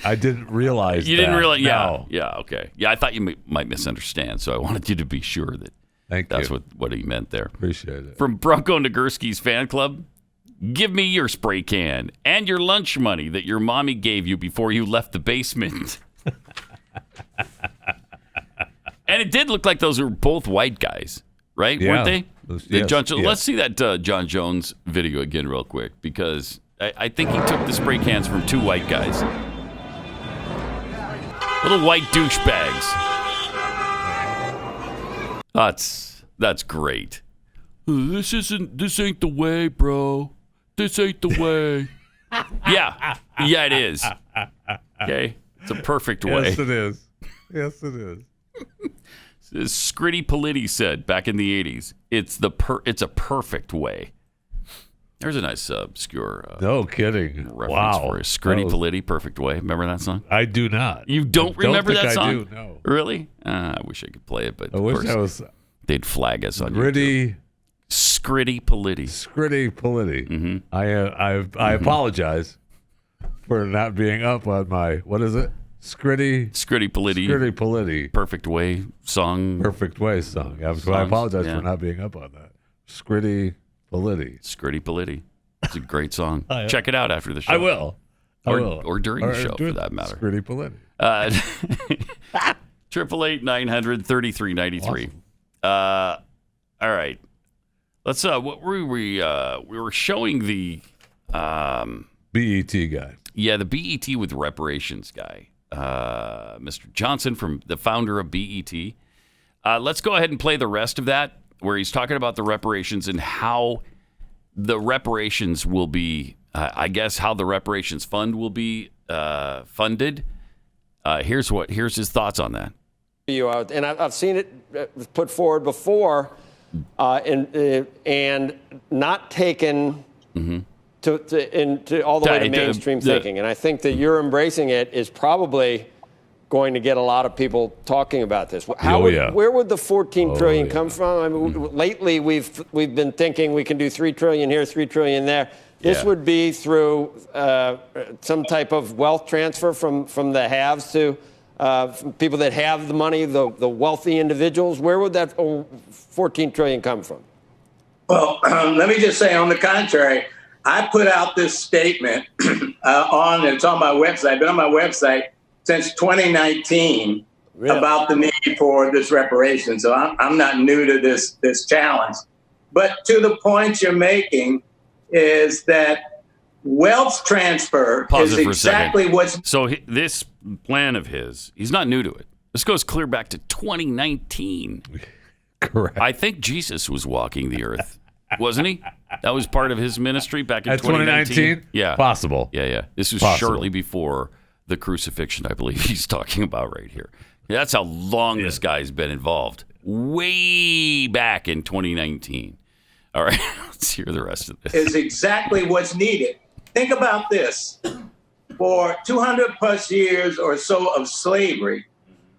[SPEAKER 3] I didn't realize
[SPEAKER 2] you didn't realize.
[SPEAKER 3] No.
[SPEAKER 2] Yeah, okay. Yeah, I thought you might misunderstand, so I wanted you to be sure that that's what he meant there.
[SPEAKER 3] Appreciate it.
[SPEAKER 2] From Bronco Nagurski's fan club. Give me your spray can and your lunch money that your mommy gave you before you left the basement. And it did look like those were both white guys, right?
[SPEAKER 3] Yeah.
[SPEAKER 2] Weren't they?
[SPEAKER 3] Yes,
[SPEAKER 2] Yes.
[SPEAKER 3] yes.
[SPEAKER 2] Let's see that Jon Jones video again real quick, because I think he took the spray cans from two white guys. Little white douchebags. That's great. This ain't the way, bro. This ain't the way. Yeah, it is. Okay? It's a perfect way.
[SPEAKER 3] Yes, it is. Yes, it is.
[SPEAKER 2] Scritty Politti said back in the 80s, it's a perfect way. There's a nice obscure
[SPEAKER 3] no kidding.
[SPEAKER 2] reference for a Scritty Politti, perfect way. Remember that song?
[SPEAKER 3] I do not.
[SPEAKER 2] You don't remember that song?
[SPEAKER 3] I do, no.
[SPEAKER 2] Really? I wish I could play it, but
[SPEAKER 3] I wish I was.
[SPEAKER 2] They'd flag us on
[SPEAKER 3] Gritty.
[SPEAKER 2] YouTube. Scritty Politti.
[SPEAKER 3] Scritty Politti.
[SPEAKER 2] Mm-hmm.
[SPEAKER 3] I apologize for not being up on my, what is it? Scritty
[SPEAKER 2] Politti.
[SPEAKER 3] Scritty Politti.
[SPEAKER 2] Perfect Way song.
[SPEAKER 3] Perfect Way song. I apologize for not being up on that. Scritty Politti.
[SPEAKER 2] Scritty Politti. It's a great song. Check it out after the show.
[SPEAKER 3] I will.
[SPEAKER 2] Or during the show, for that matter.
[SPEAKER 3] Scritty Politti.
[SPEAKER 2] 888-900-3393. Awesome. All right. Let's. What were we? We were showing the
[SPEAKER 3] BET guy.
[SPEAKER 2] Yeah, the BET with reparations guy, Mr. Johnson, from the founder of BET. Let's go ahead and play the rest of that, where he's talking about the reparations and how the reparations will be. I guess how the reparations fund will be funded. Here's his thoughts on that.
[SPEAKER 8] And I've seen it put forward before, and not taken to all the way to mainstream thinking. And I think that you're embracing it is probably going to get a lot of people talking about this. Where would the $14 trillion come from? I mean, lately we've been thinking we can do $3 trillion here, $3 trillion there. This would be through some type of wealth transfer from the haves to from people that have the money, the wealthy individuals. Where would that $14 trillion come from?
[SPEAKER 7] Well, let me just say, on the contrary, I put out this statement it's on my website, been on my website since 2019 about the need for this reparation. So I'm not new to this challenge. But to the point you're making is that wealth transfer is exactly what's...
[SPEAKER 2] So this plan of his, he's not new to it. This goes clear back to 2019.
[SPEAKER 3] Correct.
[SPEAKER 2] I think Jesus was walking the earth, wasn't he? That was part of his ministry back in
[SPEAKER 3] 2019?
[SPEAKER 2] Yeah.
[SPEAKER 3] Possible.
[SPEAKER 2] Yeah. This was shortly before the crucifixion, I believe he's talking about right here. That's how long this guy's been involved. Way back in 2019. All right, let's hear the rest of this.
[SPEAKER 7] Is exactly what's needed. Think about this. For 200 plus years or so of slavery,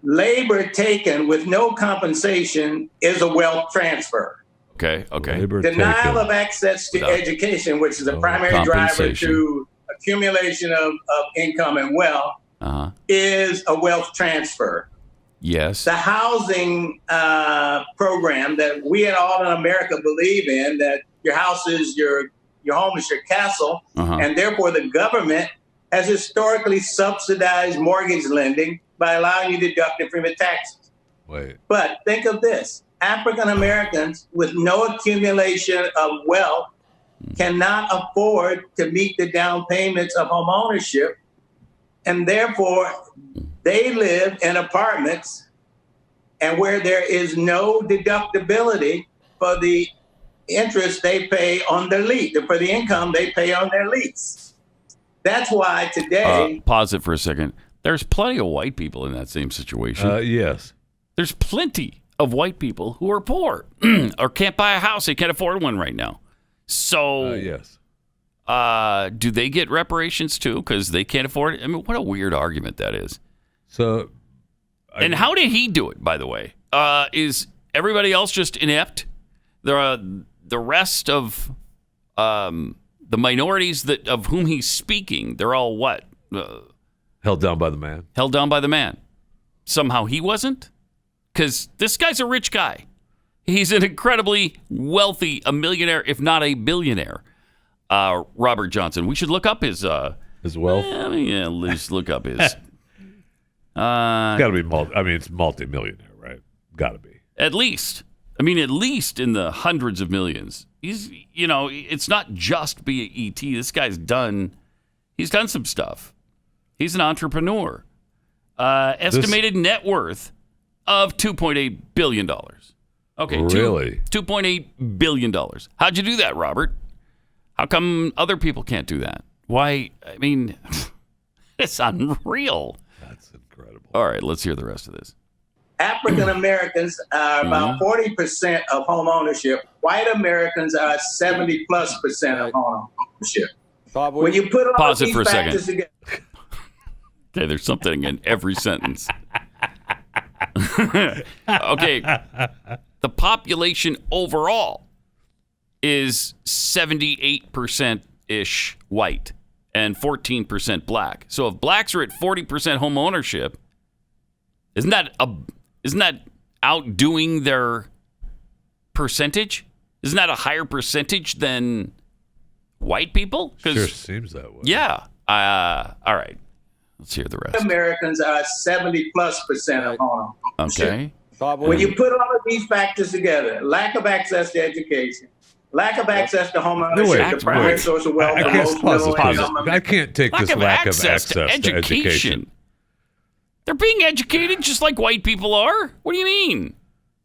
[SPEAKER 7] labor taken with no compensation is a wealth transfer.
[SPEAKER 2] Okay.
[SPEAKER 7] Denial of access to education, which is a primary driver to accumulation of income and wealth, is a wealth transfer.
[SPEAKER 2] Yes.
[SPEAKER 7] The housing program that we and all in America believe in, that your house is your home is your castle, and therefore the government has historically subsidized mortgage lending by allowing you to deduct it from your taxes. But think of this. African Americans with no accumulation of wealth cannot afford to meet the down payments of home ownership, and therefore they live in apartments and where there is no deductibility for the interest they pay on their lease, for the income they pay on their lease. That's why today...
[SPEAKER 2] pause it for a second. There's plenty of white people in that same situation.
[SPEAKER 3] Yes.
[SPEAKER 2] There's plenty of white people who are poor or can't buy a house. They can't afford one right now. So,
[SPEAKER 3] yes.
[SPEAKER 2] Do they get reparations too because they can't afford it? I mean, what a weird argument that is.
[SPEAKER 3] So,
[SPEAKER 2] and how did he do it, by the way? Is everybody else just inept? The rest of the minorities of whom he's speaking, they're all what?
[SPEAKER 3] Held down by the man.
[SPEAKER 2] Held down by the man. Somehow he wasn't? Because this guy's a rich guy. He's an incredibly wealthy, a millionaire, if not a billionaire. Robert Johnson. We should look up his
[SPEAKER 3] wealth.
[SPEAKER 2] Let's look up his.
[SPEAKER 3] It's got to be it's multi-millionaire, right? Got to be.
[SPEAKER 2] At least in the hundreds of millions. He's, it's not just BET. This guy's he's done some stuff. He's an entrepreneur. Estimated net worth of $2.8 billion. Okay,
[SPEAKER 3] really?
[SPEAKER 2] $2.8 billion. How'd you do that, Robert? How come other people can't do that? Why? I mean, It's unreal.
[SPEAKER 3] That's incredible.
[SPEAKER 2] All right, let's hear the rest of this.
[SPEAKER 7] African Americans are about 40% of home ownership. White Americans are 70+% of home ownership.
[SPEAKER 8] Bob,
[SPEAKER 7] When you put all
[SPEAKER 2] Pause it
[SPEAKER 7] these
[SPEAKER 2] for a
[SPEAKER 7] factors
[SPEAKER 2] second.
[SPEAKER 7] together,
[SPEAKER 2] Okay, there's something in every sentence. Okay, the population overall is 78%-ish white and 14% black. So if blacks are at 40% home ownership, isn't that outdoing their percentage? Isn't that a higher percentage than white people?
[SPEAKER 3] Sure seems that way.
[SPEAKER 2] Yeah. All right. Let's hear the rest.
[SPEAKER 7] Americans are 70+% of home ownership.
[SPEAKER 2] Okay.
[SPEAKER 8] Bob,
[SPEAKER 7] When you put all of these factors together, lack of access to education, lack of access to home ownership, the primary source of wealth,
[SPEAKER 3] I
[SPEAKER 7] most middle income
[SPEAKER 3] I can't take this lack of access to education.
[SPEAKER 2] They're being educated just like white people are. What do you mean?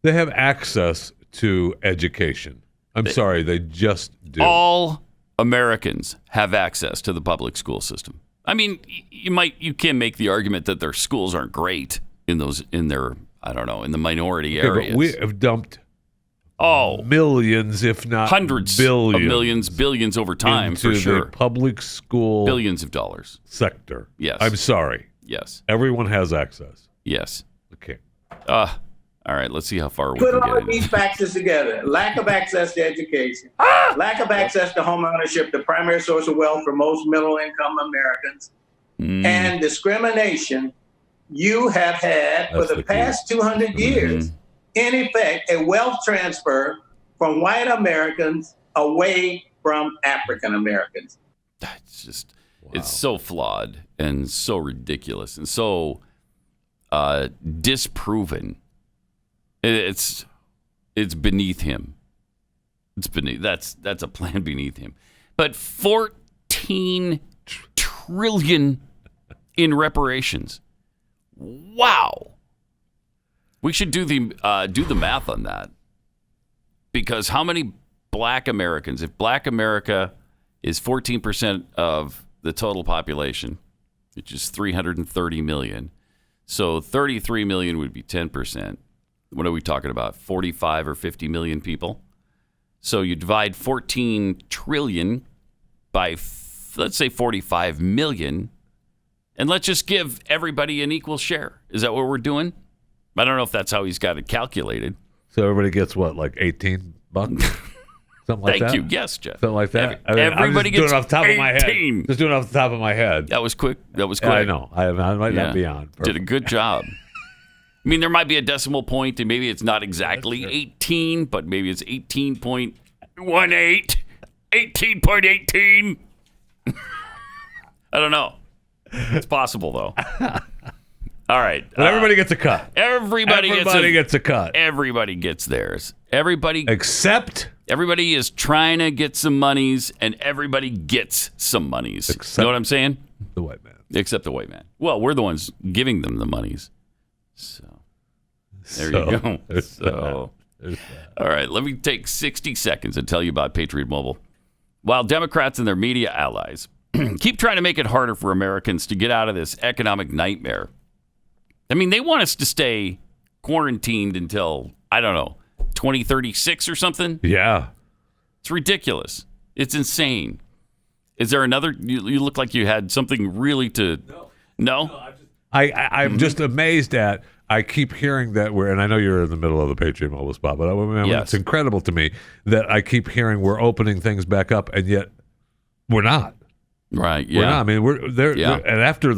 [SPEAKER 3] They have access to education. I'm sorry, they just do.
[SPEAKER 2] All Americans have access to the public school system. I mean, you can make the argument that their schools aren't great in their in the minority areas.
[SPEAKER 3] But we have dumped millions, if not
[SPEAKER 2] hundreds
[SPEAKER 3] billions,
[SPEAKER 2] billions over time
[SPEAKER 3] into
[SPEAKER 2] for sure.
[SPEAKER 3] the public school
[SPEAKER 2] billions of dollars
[SPEAKER 3] sector.
[SPEAKER 2] Yes.
[SPEAKER 3] I'm sorry.
[SPEAKER 2] Yes.
[SPEAKER 3] Everyone has access.
[SPEAKER 2] Yes.
[SPEAKER 3] Okay.
[SPEAKER 2] All right, let's see how far we
[SPEAKER 7] Put
[SPEAKER 2] can
[SPEAKER 7] all
[SPEAKER 2] get.
[SPEAKER 7] of these factors together. Lack of access to education, lack of access to home ownership, the primary source of wealth for most middle income Americans, and discrimination. You have had for the past 200 years, in effect, a wealth transfer from white Americans away from African Americans.
[SPEAKER 2] That's just, it's so flawed and so ridiculous and so disproven. It's beneath him. It's beneath. That's a plan beneath him. But 14 trillion in reparations. Wow. We should do the math on that. Because how many black Americans, if black America is 14% of the total population, which is 330 million, so 33 million would be 10%. What are we talking about? 45 or 50 million people? So you divide 14 trillion by, let's say, 45 million, and let's just give everybody an equal share. Is that what we're doing? I don't know if that's how he's got it calculated.
[SPEAKER 3] So everybody gets what, like $18? Something like that?
[SPEAKER 2] Thank you. Yes, Jeff.
[SPEAKER 3] Something like that?
[SPEAKER 2] Everybody gets
[SPEAKER 3] doing it off the top of my head.
[SPEAKER 2] 18.
[SPEAKER 3] Just doing it off the top of my head.
[SPEAKER 2] That was quick. That was
[SPEAKER 3] Yeah,
[SPEAKER 2] quick.
[SPEAKER 3] I know. I might not be on.
[SPEAKER 2] Did a good job. I mean, there might be a decimal point, and maybe it's not exactly 18, but maybe it's 18.18, 18.18. I don't know. It's possible, though. All right.
[SPEAKER 3] But everybody gets a cut.
[SPEAKER 2] Everybody
[SPEAKER 3] gets a cut.
[SPEAKER 2] Everybody gets theirs.
[SPEAKER 3] Except
[SPEAKER 2] everybody is trying to get some monies, and everybody gets some monies. You know what I'm saying?
[SPEAKER 3] The white man.
[SPEAKER 2] Except the white man. Well, we're the ones giving them the monies. So there you go. So, all right, let me take 60 seconds and tell you about Patriot Mobile. While Democrats and their media allies keep trying to make it harder for Americans to get out of this economic nightmare, I mean, they want us to stay quarantined until, I don't know, 2036 or something?
[SPEAKER 3] Yeah.
[SPEAKER 2] It's ridiculous. It's insane. Is there another? You look like you had something really to... No?
[SPEAKER 3] I'm just amazed at... I keep hearing that and I know you're in the middle of the Patriot Mobile spot, but it's incredible to me that I keep hearing we're opening things back up, and yet we're not.
[SPEAKER 2] Right. Yeah.
[SPEAKER 3] We're not. I mean, we're there. Yeah. And after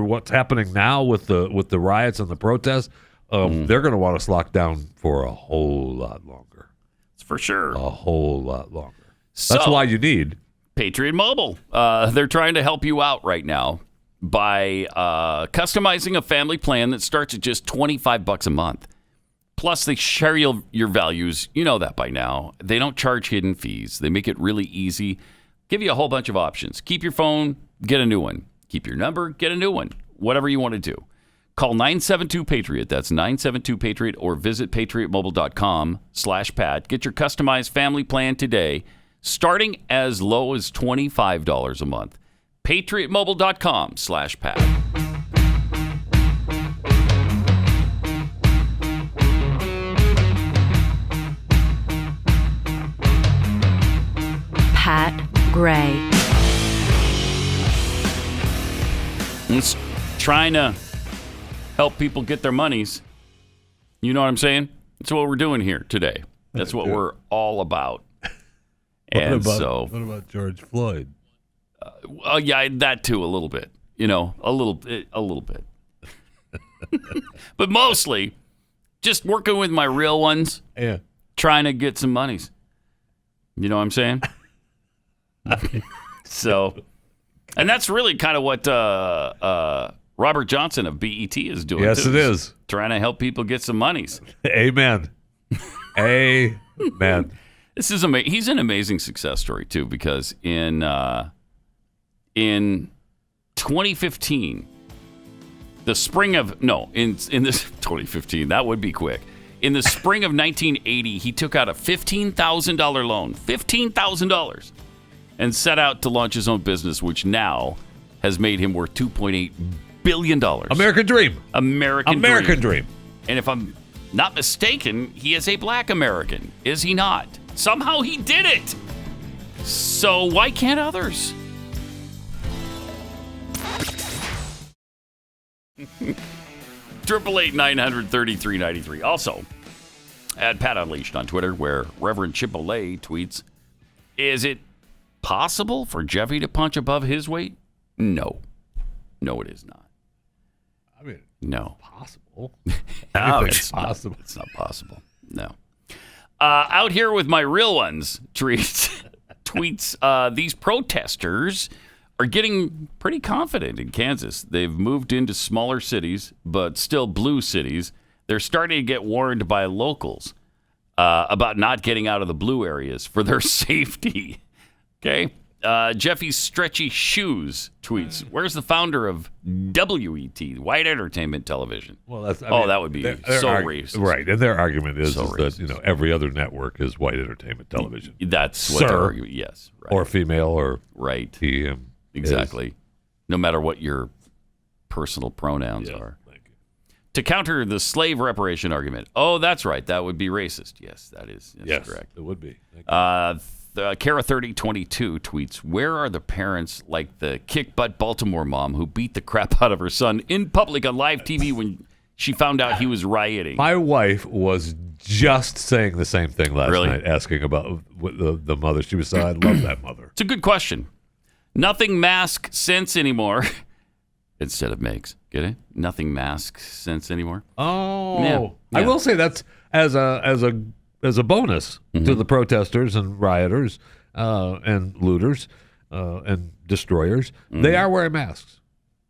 [SPEAKER 3] what's happening now with the riots and the protests, they're going to want us locked down for a whole lot longer.
[SPEAKER 2] It's for sure.
[SPEAKER 3] A whole lot longer. That's why you need
[SPEAKER 2] Patriot Mobile. They're trying to help you out right now by customizing a family plan that starts at just $25 a month. Plus, they share your values. You know that by now. They don't charge hidden fees. They make it really easy. Give you a whole bunch of options. Keep your phone, get a new one. Keep your number, get a new one. Whatever you want to do. Call 972-PATRIOT. That's 972-PATRIOT, or visit patriotmobile.com/Pat. Get your customized family plan today, starting as low as $25 a month. patriotmobile.com/Pat.
[SPEAKER 9] Pat Gray.
[SPEAKER 2] It's trying to help people get their monies. You know what I'm saying? That's what we're doing here today. That's what we're all about.
[SPEAKER 3] What about George Floyd?
[SPEAKER 2] Yeah, that too, a little bit. You know, a little bit. But mostly, just working with my real ones.
[SPEAKER 3] Yeah.
[SPEAKER 2] Trying to get some monies. You know what I'm saying? So, and that's really kind of what Robert Johnson of BET is doing.
[SPEAKER 3] Yes,
[SPEAKER 2] too.
[SPEAKER 3] it is.
[SPEAKER 2] Trying to help people get some monies.
[SPEAKER 3] Amen. Amen.
[SPEAKER 2] This is amazing. He's an amazing success story too, because in 2015, in this 2015, that would be quick. In the spring of 1980, he took out a $15,000 loan, $15,000, and set out to launch his own business, which now has made him worth $2.8 billion.
[SPEAKER 3] American dream.
[SPEAKER 2] American dream. And if I'm not mistaken, he is a black American, is he not? Somehow he did it. So why can't others? Triple 888-900-3393. Also, at Pat Unleashed on Twitter, where Reverend Chipotle tweets, is it possible for Jeffy to punch above his weight? No. No, it is not.
[SPEAKER 3] I mean,
[SPEAKER 2] no.
[SPEAKER 3] Possible.
[SPEAKER 2] No, it's possible. It's not possible. No. Out here with my real ones, tweets, these protesters are getting pretty confident in Kansas. They've moved into smaller cities, but still blue cities. They're starting to get warned by locals about not getting out of the blue areas for their safety. Okay? Jeffy's Stretchy Shoes tweets, where's the founder of WET, White Entertainment Television?
[SPEAKER 3] Well, that would be
[SPEAKER 2] so racist.
[SPEAKER 3] Right, and their argument is
[SPEAKER 2] racist.
[SPEAKER 3] that every other network is White Entertainment Television.
[SPEAKER 2] That's what their argument. Yes, right.
[SPEAKER 3] Or female, or
[SPEAKER 2] right.
[SPEAKER 3] He,
[SPEAKER 2] exactly.
[SPEAKER 3] Is.
[SPEAKER 2] No matter what your personal pronouns are.
[SPEAKER 3] Thank you.
[SPEAKER 2] To counter the slave reparation argument, that's right, that would be racist. Yes, that is correct.
[SPEAKER 3] It would be.
[SPEAKER 2] Kara3022 tweets, where are the parents like the kick-butt Baltimore mom who beat the crap out of her son in public on live TV when she found out he was rioting?
[SPEAKER 3] My wife was just saying the same thing last night, asking about the mother. She was saying, I love that mother.
[SPEAKER 2] It's a good question. Nothing mask sense anymore. Instead of makes. Get it? Nothing mask sense anymore.
[SPEAKER 3] Oh.
[SPEAKER 2] Yeah.
[SPEAKER 3] I will say that's as a bonus to the protesters and rioters and looters and destroyers. They are wearing masks.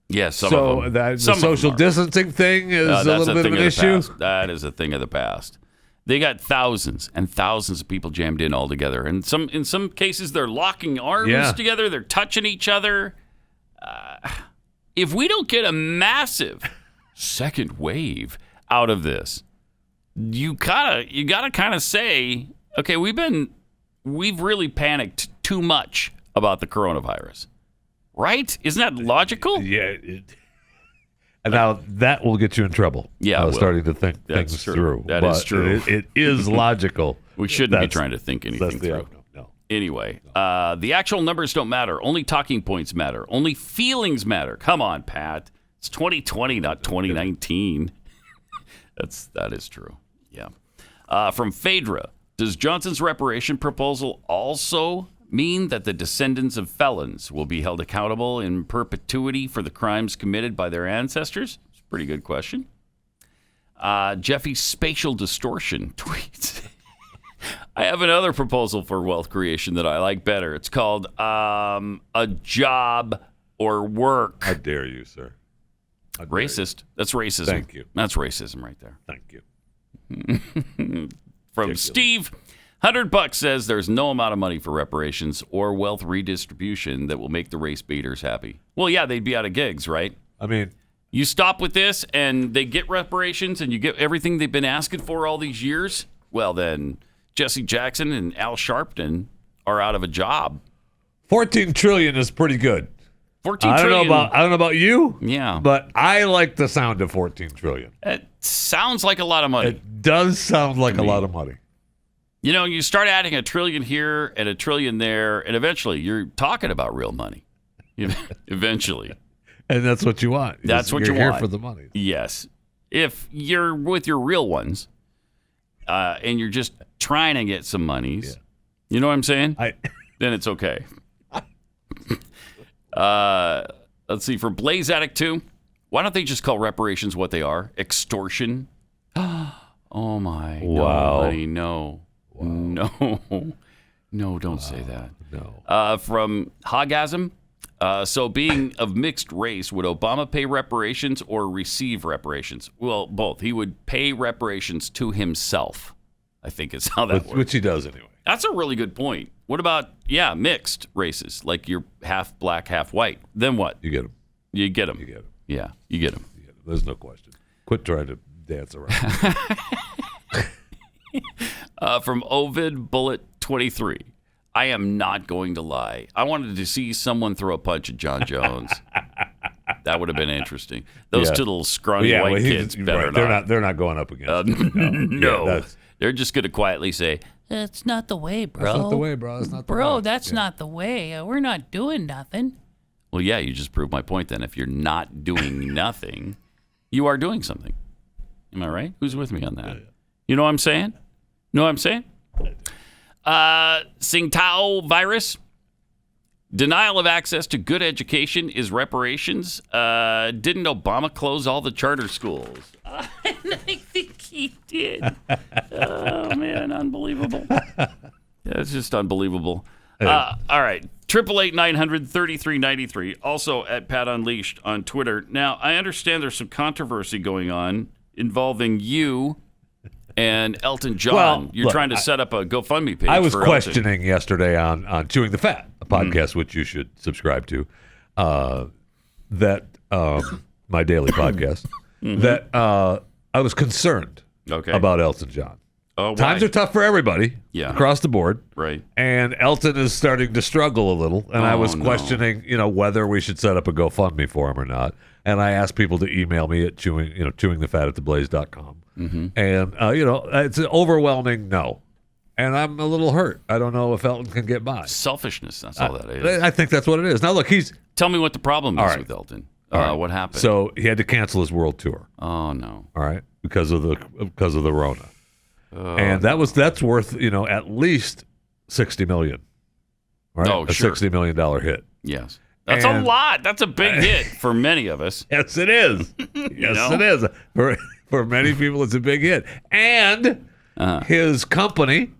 [SPEAKER 2] Yes, some
[SPEAKER 3] so
[SPEAKER 2] of them.
[SPEAKER 3] The social distancing thing is a little bit of an issue.
[SPEAKER 2] That is a thing of the past. They got thousands and thousands of people jammed in all together. And in some cases, they're locking arms together. They're touching each other. If we don't get a massive second wave out of this, you gotta kind of say, okay, we've really panicked too much about the coronavirus, right? Isn't that logical?
[SPEAKER 3] Yeah. And now that will get you in trouble.
[SPEAKER 2] Yeah,
[SPEAKER 3] starting to think things through.
[SPEAKER 2] That is true.
[SPEAKER 3] It is logical.
[SPEAKER 2] We shouldn't be trying to think anything through.
[SPEAKER 3] No.
[SPEAKER 2] Anyway, the actual numbers don't matter. Only talking points matter. Only feelings matter. Come on, Pat. It's 2020, not 2019. That is true. Yeah. From Phaedra, does Johnson's reparation proposal also mean that the descendants of felons will be held accountable in perpetuity for the crimes committed by their ancestors? It's a pretty good question. Jeffy's spatial distortion tweets. I have another proposal for wealth creation that I like better. It's called a job or work.
[SPEAKER 3] How dare you, sir?
[SPEAKER 2] Racist. That's racism.
[SPEAKER 3] Thank you.
[SPEAKER 2] That's racism right there.
[SPEAKER 3] Thank you.
[SPEAKER 2] From Steve, $100 says there's no amount of money for reparations or wealth redistribution that will make the race baiters happy. Well, yeah, they'd be out of gigs, right?
[SPEAKER 3] I mean,
[SPEAKER 2] you stop with this and they get reparations and you get everything they've been asking for all these years. Well, then Jesse Jackson and Al Sharpton are out of a job.
[SPEAKER 3] $14 trillion is pretty good.
[SPEAKER 2] 14
[SPEAKER 3] I
[SPEAKER 2] trillion.
[SPEAKER 3] don't know about you.
[SPEAKER 2] Yeah.
[SPEAKER 3] But I like the sound of 14 trillion.
[SPEAKER 2] It sounds like a lot of money.
[SPEAKER 3] It does sound like a lot of money.
[SPEAKER 2] You know, you start adding a trillion here and a trillion there, and eventually you're talking about real money. Eventually.
[SPEAKER 3] And that's what you want.
[SPEAKER 2] That's what
[SPEAKER 3] you're
[SPEAKER 2] you
[SPEAKER 3] here
[SPEAKER 2] want.
[SPEAKER 3] for the money.
[SPEAKER 2] Yes. If you're with your real3ones and you're just trying to get some monies, you know what I'm saying? Then it's okay. Let's see. For Blaze Addict 2, why don't they just call reparations what they are? Extortion. Oh, my.
[SPEAKER 3] Wow.
[SPEAKER 2] No, honey, no. Wow. No, don't say that.
[SPEAKER 3] No.
[SPEAKER 2] From Hogasm. So being of mixed race, would Obama pay reparations or receive reparations? Well, both. He would pay reparations to himself, I think is how that works.
[SPEAKER 3] Which he does anyway.
[SPEAKER 2] That's a really good point. What about, mixed races, like you're half black, half white? Then what?
[SPEAKER 3] You get him.
[SPEAKER 2] You get them.
[SPEAKER 3] You get him.
[SPEAKER 2] Yeah, you get them.
[SPEAKER 3] There's no question. Quit trying to dance around.
[SPEAKER 2] From Ovid Bullet 23. I am not going to lie. I wanted to see someone throw a punch at Jon Jones. That would have been interesting. Those two little scrawny white kids better not.
[SPEAKER 3] They're not going up against him.
[SPEAKER 2] No. They're just going to quietly say, "That's not the way, bro.
[SPEAKER 3] That's not the way, bro. That's not the way.
[SPEAKER 2] Bro, that's not the way. We're not doing nothing." Well, yeah, you just proved my point then. If you're not doing nothing, you are doing something. Am I right? Who's with me on that? You know what I'm saying? Know what I'm saying? Tsingtao virus. Denial of access to good education is reparations. Didn't Obama close all the charter schools? I think he did. Oh, man, unbelievable. It's just unbelievable. All right. 888-900-3393. Also at Pat Unleashed on Twitter. Now, I understand there's some controversy going on involving you and Elton John.
[SPEAKER 3] Well,
[SPEAKER 2] You're trying to set up a GoFundMe page.
[SPEAKER 3] I was
[SPEAKER 2] for
[SPEAKER 3] questioning yesterday on Chewing the Fat, a podcast which you should subscribe to, that my daily podcast, that I was concerned about Elton John.
[SPEAKER 2] Oh,
[SPEAKER 3] times are tough for everybody across the board.
[SPEAKER 2] Right.
[SPEAKER 3] And Elton is starting to struggle a little. And I was questioning, whether we should set up a GoFundMe for him or not. And I asked people to email me at chewingthefat@theblaze.com. And, it's an overwhelming no. And I'm a little hurt. I don't know if Elton can get by.
[SPEAKER 2] Selfishness, that's all that is.
[SPEAKER 3] I think that's what it is. Now, look,
[SPEAKER 2] Tell me what the problem is with Elton. What happened?
[SPEAKER 3] So he had to cancel his world tour.
[SPEAKER 2] Oh, no.
[SPEAKER 3] All right. Because of the Rona. And that's worth, at least $60 million. Right?
[SPEAKER 2] Oh, sure.
[SPEAKER 3] A $60 million hit.
[SPEAKER 2] Yes. That's a lot. That's a big hit for many of us.
[SPEAKER 3] Yes, it is. It is. For many people, it's a big hit. And his company,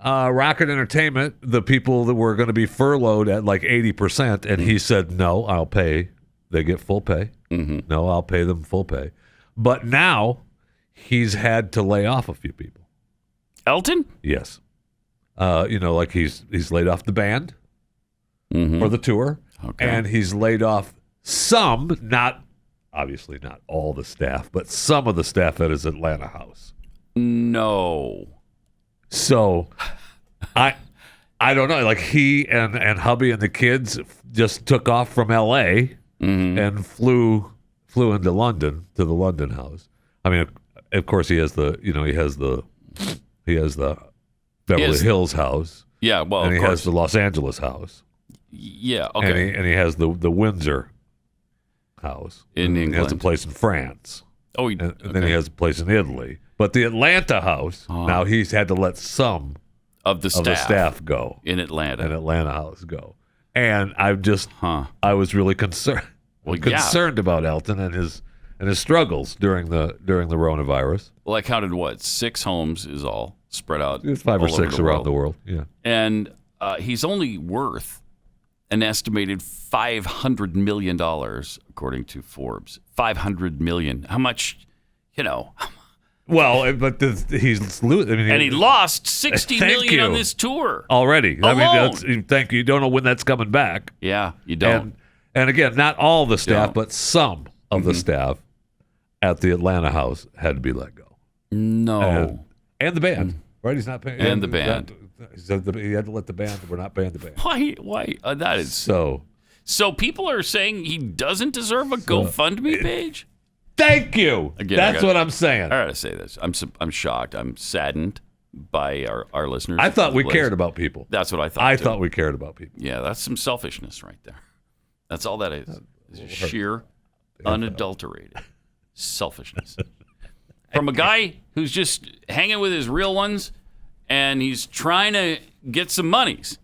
[SPEAKER 3] Rocket Entertainment, the people that were going to be furloughed at like 80%, and he said, no, I'll pay. They get full pay. No, I'll pay them full pay. But now he's had to lay off a few people.
[SPEAKER 2] Elton?
[SPEAKER 3] Yes. Like he's laid off the band for the tour.
[SPEAKER 2] Okay.
[SPEAKER 3] And he's laid off some, obviously not all the staff, but some of the staff at his Atlanta house.
[SPEAKER 2] No.
[SPEAKER 3] So I don't know. Like he and hubby and the kids just took off from L.A. And flew into London to the London house. I mean, of course, he has the Beverly Hills house.
[SPEAKER 2] Yeah, well,
[SPEAKER 3] and
[SPEAKER 2] of
[SPEAKER 3] he
[SPEAKER 2] course.
[SPEAKER 3] has the Los Angeles house.
[SPEAKER 2] Yeah, okay.
[SPEAKER 3] And he has the Windsor house
[SPEAKER 2] in England.
[SPEAKER 3] He has a place in France.
[SPEAKER 2] Oh,
[SPEAKER 3] and then he has a place in Italy. But the Atlanta house, now he's had to let some
[SPEAKER 2] of the
[SPEAKER 3] staff go
[SPEAKER 2] in Atlanta.
[SPEAKER 3] An Atlanta house go. And I was really concerned about Elton and his struggles during the coronavirus.
[SPEAKER 2] Well, I counted 6 homes is all spread out.
[SPEAKER 3] It's 5 or 6 around the world. Yeah.
[SPEAKER 2] And he's only worth an estimated $500 million, according to Forbes. $500 million. How much,
[SPEAKER 3] Well, but he's losing.
[SPEAKER 2] And he lost $60 million on this tour
[SPEAKER 3] already.
[SPEAKER 2] Alone.
[SPEAKER 3] Thank you. You don't know when that's coming back.
[SPEAKER 2] Yeah, you don't.
[SPEAKER 3] And again, not all the staff, but some of the staff at the Atlanta house had to be let go.
[SPEAKER 2] No.
[SPEAKER 3] And the band. Right? He's not paying.
[SPEAKER 2] And the band.
[SPEAKER 3] He said he had to let the band. We're not paying the band.
[SPEAKER 2] Why? That is
[SPEAKER 3] so.
[SPEAKER 2] So people are saying he doesn't deserve a GoFundMe page?
[SPEAKER 3] Thank you.
[SPEAKER 2] Again,
[SPEAKER 3] That's what I'm saying.
[SPEAKER 2] I gotta say this. I'm shocked. I'm saddened by our listeners.
[SPEAKER 3] I thought we cared about people.
[SPEAKER 2] That's what I thought.
[SPEAKER 3] I thought we cared about people.
[SPEAKER 2] Yeah, that's some selfishness right there. That's all that is. It's sheer, unadulterated selfishness. From a guy who's just hanging with his real ones, and he's trying to get some monies.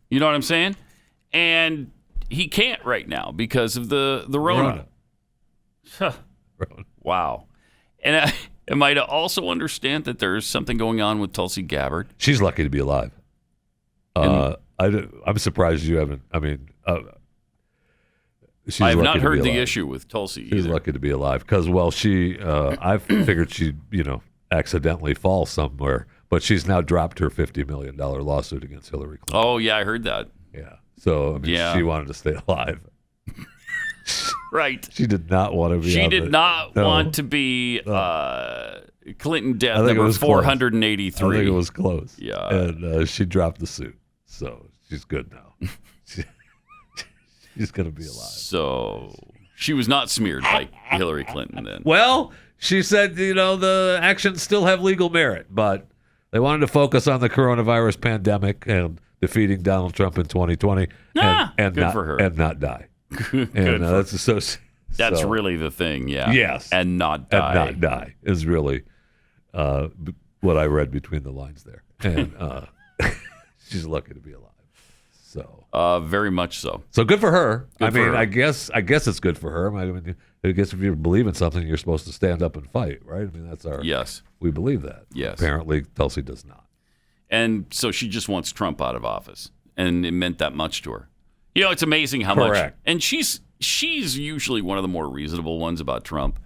[SPEAKER 2] You know what I'm saying? And he can't right now because of the Rona. Wow. And am I to also understand that there's something going on with Tulsi Gabbard?
[SPEAKER 3] She's lucky to be alive. I'm surprised you haven't. I mean,
[SPEAKER 2] I have not heard the issue with Tulsi either.
[SPEAKER 3] She's lucky to be alive because, I figured she'd, accidentally fall somewhere, but she's now dropped her $50 million lawsuit against Hillary Clinton.
[SPEAKER 2] Oh, yeah, I heard that.
[SPEAKER 3] Yeah. So, she wanted to stay alive.
[SPEAKER 2] Right.
[SPEAKER 3] She did not want to be.
[SPEAKER 2] She did not want to be Clinton death number 483.
[SPEAKER 3] I think it was close.
[SPEAKER 2] Yeah.
[SPEAKER 3] And she dropped the suit. So she's good now. She's going to be alive.
[SPEAKER 2] So she was not smeared by Hillary Clinton then.
[SPEAKER 3] Well, she said, the actions still have legal merit, but they wanted to focus on the coronavirus pandemic and defeating Donald Trump in 2020 and
[SPEAKER 2] good for her.
[SPEAKER 3] And not die.
[SPEAKER 2] Good
[SPEAKER 3] And
[SPEAKER 2] that's really the thing, yeah.
[SPEAKER 3] Yes.
[SPEAKER 2] And not die.
[SPEAKER 3] And not die is really what I read between the lines there. And she's lucky to be alive. So
[SPEAKER 2] very much so.
[SPEAKER 3] So good for her.
[SPEAKER 2] Good for her.
[SPEAKER 3] I guess it's good for her. I guess if you believe in something, you're supposed to stand up and fight, right? I mean, that's our.
[SPEAKER 2] Yes.
[SPEAKER 3] We believe that.
[SPEAKER 2] Yes.
[SPEAKER 3] Apparently, Tulsi does not.
[SPEAKER 2] And so she just wants Trump out of office, and it meant that much to her. It's amazing how much. And she's usually one of the more reasonable ones about Trump.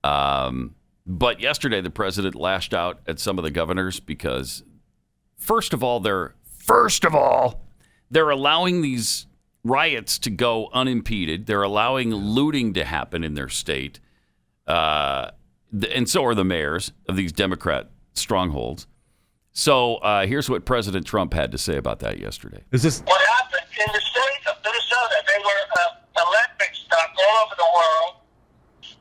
[SPEAKER 2] But yesterday, the president lashed out at some of the governors because, first of all, they're allowing these riots to go unimpeded. They're allowing looting to happen in their state. And so are the mayors of these Democrat strongholds. So here's what President Trump had to say about that yesterday.
[SPEAKER 9] What happened in the state of Minnesota, they were electric stuff all over the world.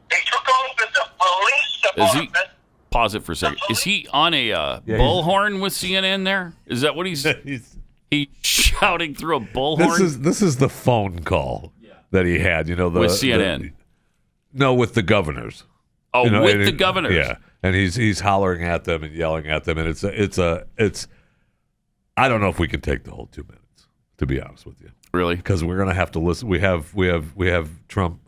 [SPEAKER 9] They took over the police department.
[SPEAKER 2] Pause it for a second. Is he on a bullhorn with CNN there? Is that what he's shouting through a bullhorn?
[SPEAKER 3] This is the phone call that he had, with
[SPEAKER 2] CNN.
[SPEAKER 3] No, with the governors.
[SPEAKER 2] Oh, with the governors.
[SPEAKER 3] Yeah. And he's hollering at them and yelling at them, and it's I don't know if we can take the whole 2 minutes, to be honest with you.
[SPEAKER 2] Really?
[SPEAKER 3] Because we're gonna have to listen. We have Trump,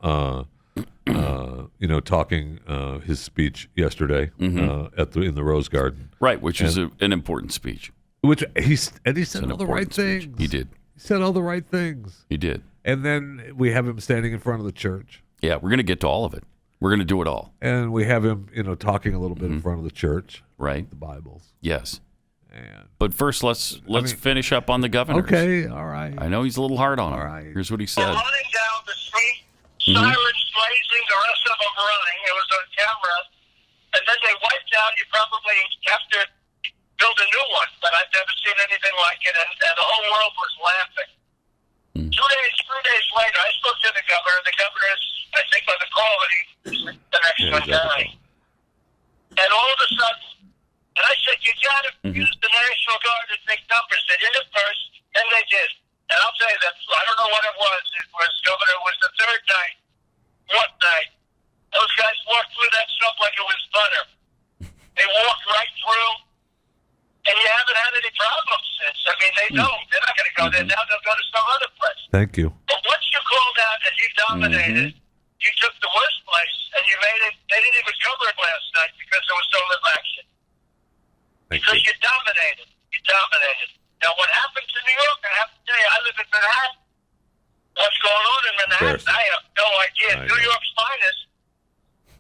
[SPEAKER 3] talking his speech yesterday in the Rose Garden.
[SPEAKER 2] Right, which is an important speech.
[SPEAKER 3] Which he said all the right things.
[SPEAKER 2] He did.
[SPEAKER 3] He said all the right things.
[SPEAKER 2] He did.
[SPEAKER 3] And then we have him standing in front of the church.
[SPEAKER 2] Yeah, we're gonna get to all of it. We're going to do it all.
[SPEAKER 3] And we have him, talking a little bit in front of the church.
[SPEAKER 2] Right.
[SPEAKER 3] The Bibles.
[SPEAKER 2] Yes. But first, let's finish up on the governor.
[SPEAKER 3] Okay, all right.
[SPEAKER 2] I know he's a little hard on him.
[SPEAKER 3] All right.
[SPEAKER 2] Here's what he said.
[SPEAKER 9] Running down the street, sirens blazing, the rest of them running. It was on camera. And then they wiped out. You probably have to build a new one, but I've never seen anything like it. And the whole world was laughing. 3 days later, I spoke to the governor. The governor is, I think, by the quality, the next one died. And all of a sudden, and I said, you got to use the National Guard in big numbers. They did it first, and they did. And I'll tell you that, I don't know what it was. Governor, it was the third night. What night? Those guys walked through that stuff like it was butter. They walked right through, and you haven't had any problems since. I mean, they don't. They're not going to go there now. They'll go to some other place.
[SPEAKER 3] Thank you.
[SPEAKER 9] But once you called out and you dominated, you took the worst place and you made it. They didn't even cover it last night because there was so little action. Because you dominated. You dominated. Now, what happened to New York, I have to tell you, I live in Manhattan. What's going on in Manhattan, I have no idea. New York's finest,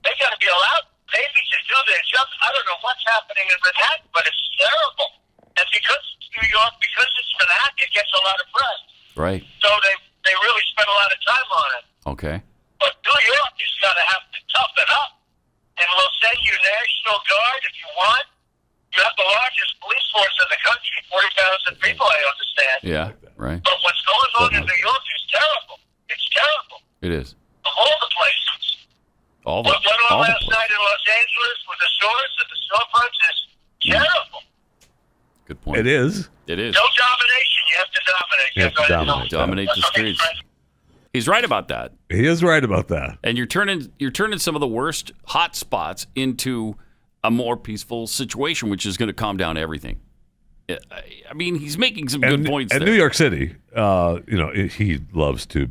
[SPEAKER 9] they got to be allowed maybe to do their job. I don't know what's happening in Manhattan, but it's terrible. And because it's New York, because it's Manhattan, it gets a lot of press.
[SPEAKER 2] Right.
[SPEAKER 9] So they really spend a lot of time on it.
[SPEAKER 2] Okay.
[SPEAKER 9] But New York is going to have to toughen up. And we'll send you National Guard if you want. You have the largest police force in the country, 40,000 people, I understand.
[SPEAKER 2] Yeah. Right.
[SPEAKER 9] But what's going on in New York is terrible. It's terrible.
[SPEAKER 2] It is.
[SPEAKER 9] Of all the places. What went on last night in Los Angeles with the stores and the storefronts is terrible.
[SPEAKER 2] Good point.
[SPEAKER 3] It is.
[SPEAKER 2] It is.
[SPEAKER 9] No domination. You have to dominate.
[SPEAKER 3] You have to dominate.
[SPEAKER 2] Dominate the streets. He's right about that.
[SPEAKER 3] He is right about that.
[SPEAKER 2] And you're turning some of the worst hot spots into a more peaceful situation, which is going to calm down everything. I mean, he's making some good points.
[SPEAKER 3] And
[SPEAKER 2] there.
[SPEAKER 3] New York City, he loves to,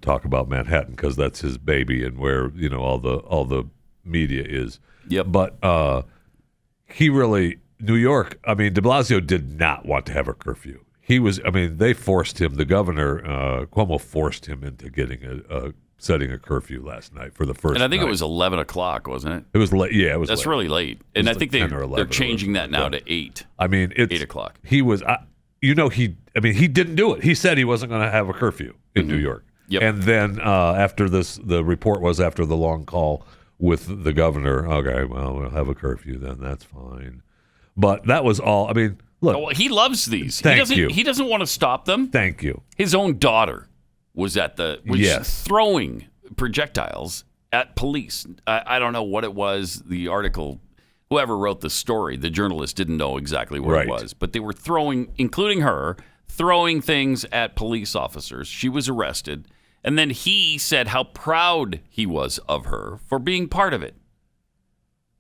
[SPEAKER 3] talk about Manhattan because that's his baby and where, all the media is.
[SPEAKER 2] Yep.
[SPEAKER 3] But New York, I mean, de Blasio did not want to have a curfew. They forced him, the governor, Cuomo forced him into setting a curfew last night for the first.
[SPEAKER 2] And I think
[SPEAKER 3] night.
[SPEAKER 2] It was 11 o'clock, wasn't it?
[SPEAKER 3] It was late. Yeah, it was.
[SPEAKER 2] That's
[SPEAKER 3] late.
[SPEAKER 2] really late. And I think they're changing that now to 8.
[SPEAKER 3] I mean, it's
[SPEAKER 2] 8 o'clock.
[SPEAKER 3] He was, he didn't do it. He said he wasn't going to have a curfew in New York.
[SPEAKER 2] Yep.
[SPEAKER 3] And then after the report was after the long call with the governor. Okay, well, we'll have a curfew then. That's fine. But that was all. I mean, look.
[SPEAKER 2] Well, he loves these.
[SPEAKER 3] Thank you.
[SPEAKER 2] He doesn't want to stop them.
[SPEAKER 3] Thank you.
[SPEAKER 2] His own daughter was throwing projectiles at police. I don't know what it was. The article, whoever wrote the story, the journalist didn't know exactly what it was. But they were throwing, including her, throwing things at police officers. She was arrested. And then he said how proud he was of her for being part of it.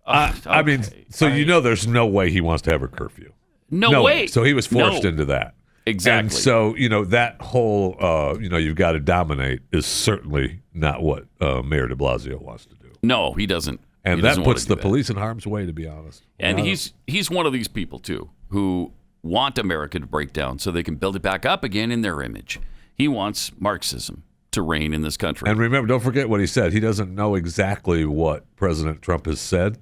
[SPEAKER 3] I mean, there's no way he wants to have a curfew.
[SPEAKER 2] No way.
[SPEAKER 3] So he was forced into that.
[SPEAKER 2] Exactly.
[SPEAKER 3] And so, that whole, you've got to dominate is certainly not what Mayor de Blasio wants to do.
[SPEAKER 2] No, he doesn't.
[SPEAKER 3] And that puts the police in harm's way, to be honest.
[SPEAKER 2] And he's one of these people, too, who want America to break down so they can build it back up again in their image. He wants Marxism to reign in this country.
[SPEAKER 3] And remember, don't forget what he said. He doesn't know exactly what President Trump has said.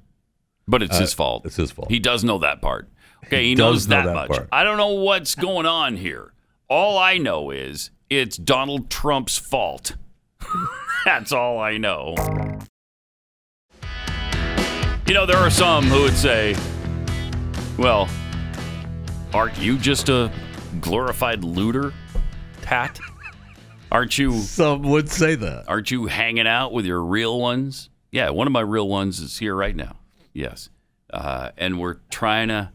[SPEAKER 2] But it's his fault.
[SPEAKER 3] It's his fault.
[SPEAKER 2] He does know that part. Okay, he knows that much.
[SPEAKER 3] Part.
[SPEAKER 2] I don't know what's going on here. All I know is it's Donald Trump's fault. That's all I know. There are some who would say, well, aren't you just a glorified looter, Pat? Aren't you?
[SPEAKER 3] Some would say that.
[SPEAKER 2] Aren't you hanging out with your real ones? Yeah, one of my real ones is here right now. Yes. And we're trying to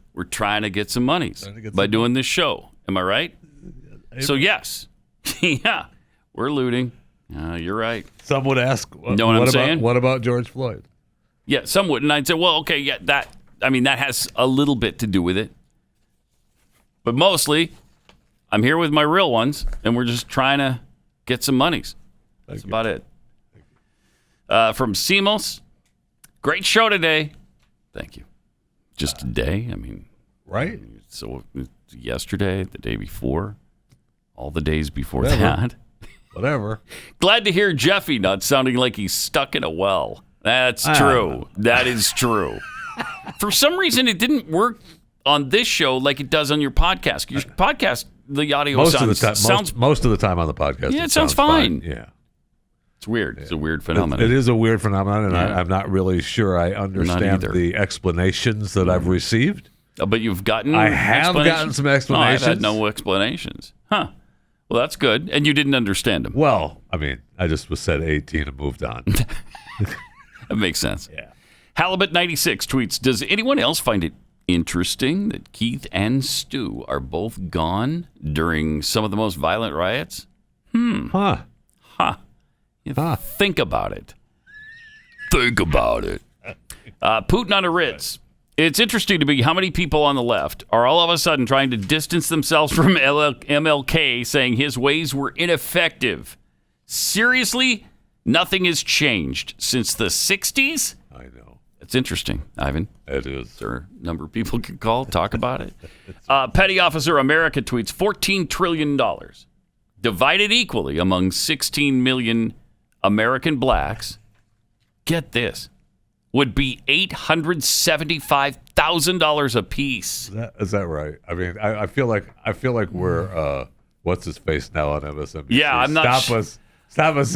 [SPEAKER 2] get some monies by doing this show. Am I right? So yes. Yeah. We're looting. You're right.
[SPEAKER 3] Some would ask,
[SPEAKER 2] saying?
[SPEAKER 3] What about George Floyd?
[SPEAKER 2] Yeah, some would. And I'd say, well, okay, yeah, that has a little bit to do with it. But mostly, I'm here with my real ones, and we're just trying to get some monies. That's about it. From Simos, great show today. Thank you. Just today? I mean,
[SPEAKER 3] right?
[SPEAKER 2] So yesterday, the day before, all the days before that.
[SPEAKER 3] Whatever.
[SPEAKER 2] Glad to hear Jeffy not sounding like he's stuck in a well. That's true. That is true. For some reason, it didn't work on this show like it does on your podcast. Your podcast, the audio
[SPEAKER 3] most
[SPEAKER 2] sounds
[SPEAKER 3] of the time on the podcast.
[SPEAKER 2] Yeah, it sounds fine.
[SPEAKER 3] Yeah.
[SPEAKER 2] It's weird. It's a weird phenomenon.
[SPEAKER 3] It is a weird phenomenon, and I'm not really sure I understand the explanations that I've received.
[SPEAKER 2] But you've gotten
[SPEAKER 3] I have gotten some explanations.
[SPEAKER 2] I've had no explanations. Huh. Well, that's good. And you didn't understand them.
[SPEAKER 3] Well, I mean, I just was said 18 and moved on.
[SPEAKER 2] That makes sense.
[SPEAKER 3] Yeah.
[SPEAKER 2] Halibut96 tweets, does anyone else find it interesting that Keith and Stu are both gone during some of the most violent riots?
[SPEAKER 3] Huh.
[SPEAKER 2] Think about it. Think about it. Putin on a Ritz. It's interesting to me how many people on the left are all of a sudden trying to distance themselves from MLK, saying his ways were ineffective. Seriously? Nothing has changed since the 60s?
[SPEAKER 3] I know.
[SPEAKER 2] It's interesting, Ivan.
[SPEAKER 3] It is.
[SPEAKER 2] Is there a number of people can call, talk about it? Petty Officer America tweets $14 trillion divided equally among 16 million American blacks. Get this. Would be $875,000 a piece.
[SPEAKER 3] Is that right? I mean, I feel like we're what's his face now on MSNBC.
[SPEAKER 2] Yeah, I'm not.
[SPEAKER 3] Stop us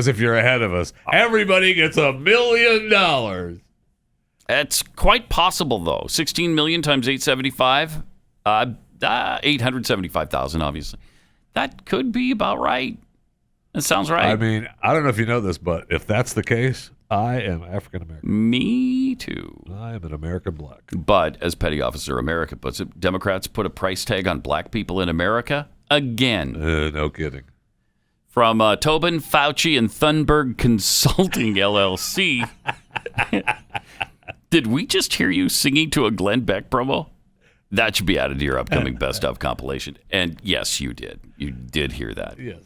[SPEAKER 3] if you're ahead of us. Everybody gets $1 million.
[SPEAKER 2] It's quite possible though. 16 million times 875, 875,000 obviously. That could be about right. That sounds right.
[SPEAKER 3] I mean, I don't know if you know this, but if that's the case, I am African American.
[SPEAKER 2] Me too.
[SPEAKER 3] I am an American black.
[SPEAKER 2] But as Petty Officer America puts it, Democrats put a price tag on black people in America again.
[SPEAKER 3] No kidding.
[SPEAKER 2] From Tobin, Fauci, and Thunberg Consulting, LLC. Did we just hear you singing to a Glenn Beck promo? That should be added to your upcoming Best Of compilation. And yes, you did. You did hear that.
[SPEAKER 3] Yes.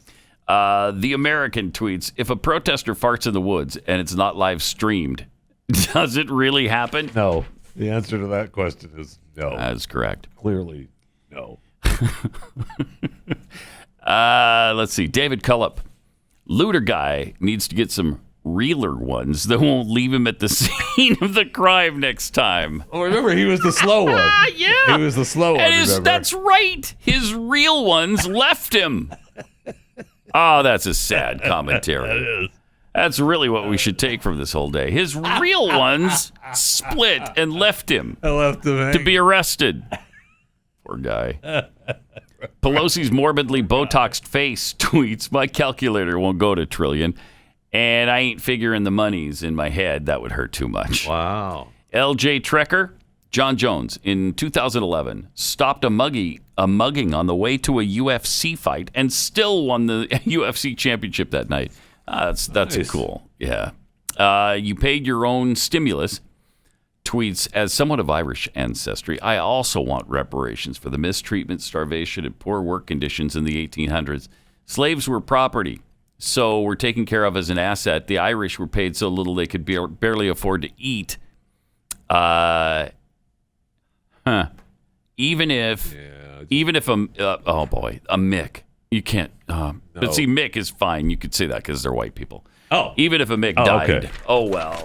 [SPEAKER 2] The American tweets, if a protester farts in the woods and it's not live streamed, does it really happen?
[SPEAKER 3] No. The answer to that question is no.
[SPEAKER 2] That is correct.
[SPEAKER 3] Clearly, no.
[SPEAKER 2] Let's see. David Cullup. Looter guy needs to get some realer ones that won't leave him at the scene of the crime next time.
[SPEAKER 3] Oh, remember, he was the slow one.
[SPEAKER 2] Yeah.
[SPEAKER 3] He was the slow one.
[SPEAKER 2] That's right. His real ones left him. Oh, that's a sad commentary.
[SPEAKER 3] That is.
[SPEAKER 2] That's really what we should take from this whole day. His real ones split and left him. To be arrested. Poor guy. Pelosi's morbidly Botoxed face tweets, my calculator won't go to trillion, and I ain't figuring the monies in my head. That would hurt too much.
[SPEAKER 3] Wow.
[SPEAKER 2] LJ Trekker, Jon Jones, in 2011, stopped a mugging on the way to a UFC fight and still won the UFC championship that night. That's nice. Cool. Yeah. You paid your own stimulus. Tweets, as someone of Irish ancestry, I also want reparations for the mistreatment, starvation, and poor work conditions in the 1800s. Slaves were property, so were taken care of as an asset. The Irish were paid so little they could barely afford to eat. Even if a Mick, you can't. No. But see, Mick is fine. You could say that because they're white people.
[SPEAKER 3] Oh,
[SPEAKER 2] even if a Mick died.
[SPEAKER 3] Okay.
[SPEAKER 2] Oh well,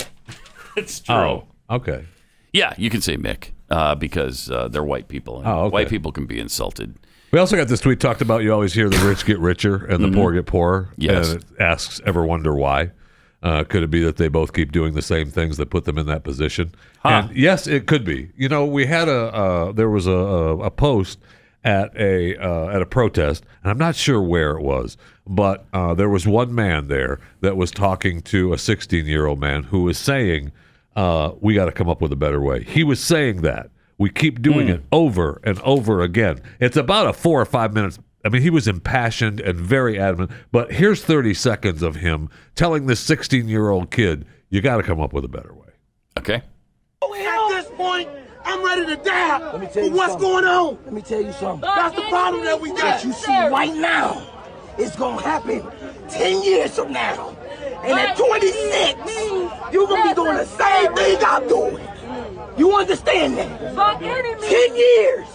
[SPEAKER 2] it's true.
[SPEAKER 3] Oh, okay.
[SPEAKER 2] Yeah, you can say Mick because they're white people. And
[SPEAKER 3] okay.
[SPEAKER 2] White people can be insulted.
[SPEAKER 3] We also got this tweet talked about. You always hear the rich get richer and the poor get poorer.
[SPEAKER 2] Yes.
[SPEAKER 3] And it asks, ever wonder why? Could it be that they both keep doing the same things that put them in that position? And yes, it could be. You know, we had there was a post at a protest, and I'm not sure where it was, but there was one man there that was talking to a 16-year-old man who was saying, we got to come up with a better way. He was saying that. We keep doing it over and over again. It's about a 4 or 5 minutes. I mean, he was impassioned and very adamant, but here's 30 seconds of him telling this 16-year-old kid, you got to come up with a better way.
[SPEAKER 2] Okay.
[SPEAKER 10] At this point, I'm ready to die. Let me tell you what's going on. Let me tell you something. That's the problem that we got. That you see right now, it's going to happen 10 years from now. And at 26, you're going to be doing the same thing I'm doing. You understand that? 10 years.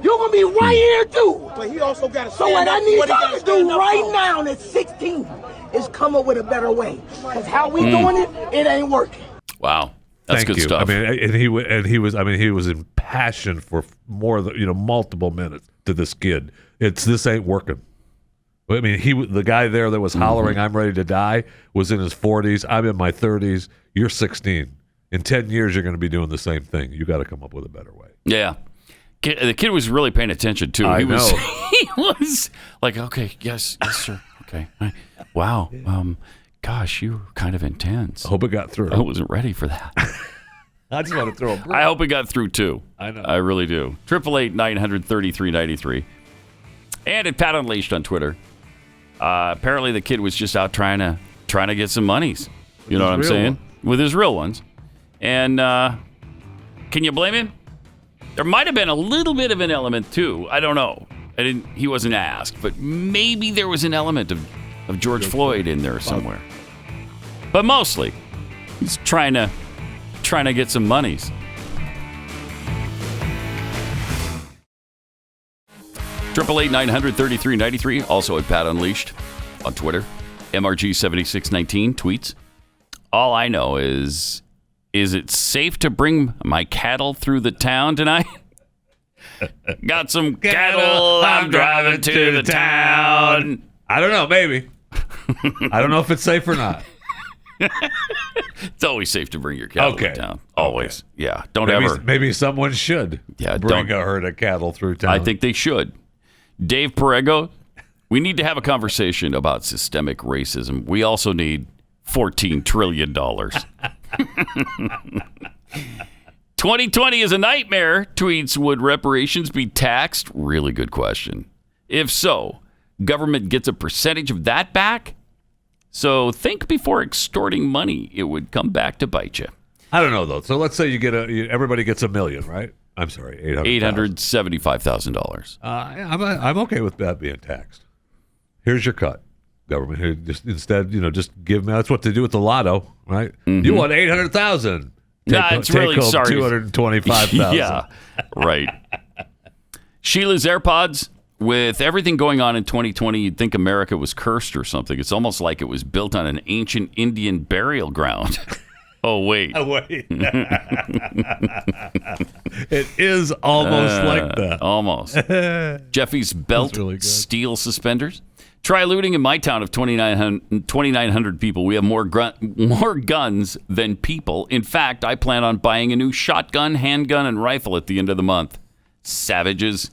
[SPEAKER 10] You're going to be right here, too. But he also got to so what I need y'all to do right now at 16 is come up with a better way. Because how we doing it ain't working.
[SPEAKER 2] Wow. That's good stuff.
[SPEAKER 3] I mean, and he was impassioned for more than, multiple minutes to this kid. This ain't working. I mean, the guy there that was hollering, I'm ready to die, was in his 40s. I'm in my 30s. You're 16. In 10 years, you're going to be doing the same thing. You got to come up with a better way.
[SPEAKER 2] Yeah. The kid was really paying attention, too.
[SPEAKER 3] I know.
[SPEAKER 2] He was like, okay, yes, sir. Okay. Wow. Gosh, you were kind of intense.
[SPEAKER 3] I hope it got through.
[SPEAKER 2] I wasn't ready for that.
[SPEAKER 3] I just want to throw a break.
[SPEAKER 2] I hope it got through, too.
[SPEAKER 3] I know.
[SPEAKER 2] I really do. 888-900-3393. And at Pat Unleashed on Twitter. Apparently the kid was just out trying to get some monies. You know what I'm saying? With his real ones. And can you blame him? There might have been a little bit of an element too. I don't know. He wasn't asked, but maybe there was an element of George Floyd in there somewhere. But mostly, he's trying to get some monies. Triple 888-900-3393. Also at Pat Unleashed on Twitter. MRG7619 tweets. All I know is it safe to bring my cattle through the town tonight? Got some cattle, I'm driving to the town.
[SPEAKER 3] I don't know, maybe. I don't know if it's safe or not.
[SPEAKER 2] It's always safe to bring your cattle to town. Always. Okay. Yeah.
[SPEAKER 3] Maybe someone should bring a herd of cattle through town.
[SPEAKER 2] I think they should. Dave Perego We need to have a conversation about systemic racism. We also need $14 trillion. 2020 is a nightmare, tweets, would reparations be taxed? Really good question. If so, government gets a percentage of that back? So think before extorting money. It would come back to bite you.
[SPEAKER 3] I don't know, though. So let's say you get everybody gets $1 million, right? I'm sorry,
[SPEAKER 2] $875,000.
[SPEAKER 3] I'm okay with that being taxed. Here's your cut, government. Here, just instead, just give me. That's what they do with the lotto, right?
[SPEAKER 2] Mm-hmm.
[SPEAKER 3] You want 800,000.
[SPEAKER 2] It's really
[SPEAKER 3] home
[SPEAKER 2] sorry.
[SPEAKER 3] 225,000.
[SPEAKER 2] Yeah, right. Sheila's AirPods. With everything going on in 2020, you'd think America was cursed or something. It's almost like it was built on an ancient Indian burial ground. Oh, wait.
[SPEAKER 3] It is almost like that.
[SPEAKER 2] Almost. Jeffy's belt really steel suspenders. Try looting in my town of 2,900 people. We have more guns than people. In fact, I plan on buying a new shotgun, handgun, and rifle at the end of the month. Savages.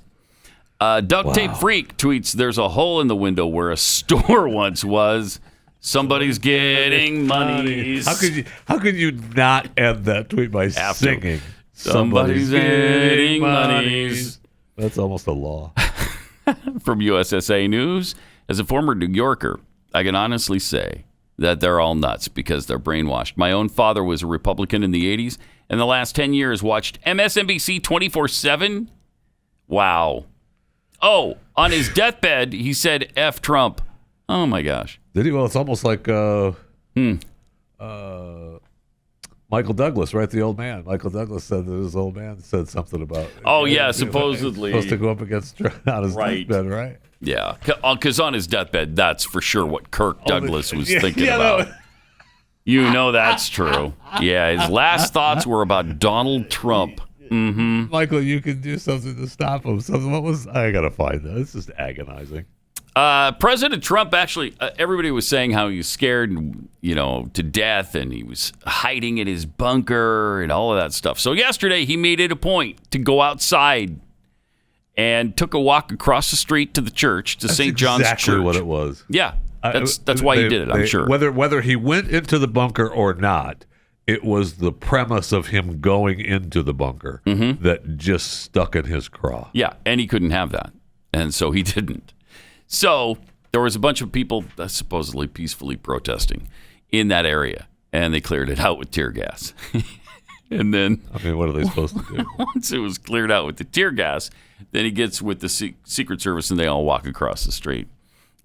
[SPEAKER 2] Duct Tape Freak tweets, there's a hole in the window where a store once was. Somebody's getting monies.
[SPEAKER 3] How could you not end that tweet by singing?
[SPEAKER 2] Somebody's getting monies.
[SPEAKER 3] That's almost a law.
[SPEAKER 2] From USSA News, as a former New Yorker, I can honestly say that they're all nuts because they're brainwashed. My own father was a Republican in the 80s, and the last 10 years watched MSNBC 24/7. Wow. Oh, on his deathbed, he said, F Trump. Oh, my gosh.
[SPEAKER 3] Did he? Well, it's almost like Michael Douglas, right? The old man. Michael Douglas said that his old man said something about...
[SPEAKER 2] Oh, yeah, supposedly.
[SPEAKER 3] Supposed to go up against Trump on his deathbed, right?
[SPEAKER 2] Yeah, because on his deathbed, that's for sure what Kirk Douglas was thinking about. No. That's true. Yeah, his last thoughts were about Donald Trump. Mm-hmm.
[SPEAKER 3] Michael, you can do something to stop him. I gotta find that. It's just agonizing.
[SPEAKER 2] President Trump actually, everybody was saying how he was scared, to death, and he was hiding in his bunker and all of that stuff. So yesterday, he made it a point to go outside and took a walk across the street to the church, to St. John's Church.
[SPEAKER 3] Exactly what it was.
[SPEAKER 2] Yeah, that's why he did it. I'm sure.
[SPEAKER 3] Whether he went into the bunker or not. It was the premise of him going into the bunker that just stuck in his craw.
[SPEAKER 2] Yeah, and he couldn't have that. And so he didn't. So there was a bunch of people supposedly peacefully protesting in that area, and they cleared it out with tear gas. And then...
[SPEAKER 3] what are they supposed to do?
[SPEAKER 2] Once it was cleared out with the tear gas, then he gets with the Secret Service, and they all walk across the street.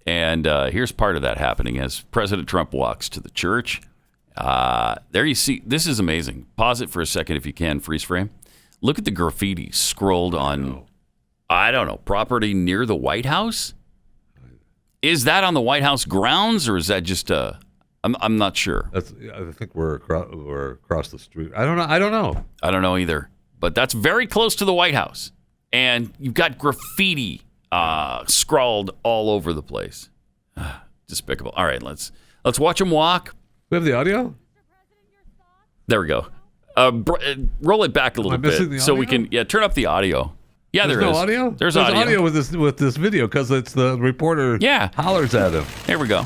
[SPEAKER 2] And here's part of that happening as President Trump walks to the church. There you see, this is amazing. Pause it for a second if you can, freeze frame. Look at the graffiti scrolled on, I don't know, property near the White House? Is that on the White House grounds, or is that just I'm not sure.
[SPEAKER 3] I think we're across the street. I don't know. I
[SPEAKER 2] don't know either. But that's very close to the White House. And you've got graffiti scrawled all over the place. Despicable. All right, let's watch him walk.
[SPEAKER 3] We have the audio?
[SPEAKER 2] There we go. Roll it back a little bit so we can turn up the audio. Yeah,
[SPEAKER 3] There's no audio?
[SPEAKER 2] There's audio
[SPEAKER 3] with this video because it's the reporter hollers at him.
[SPEAKER 2] Here we go.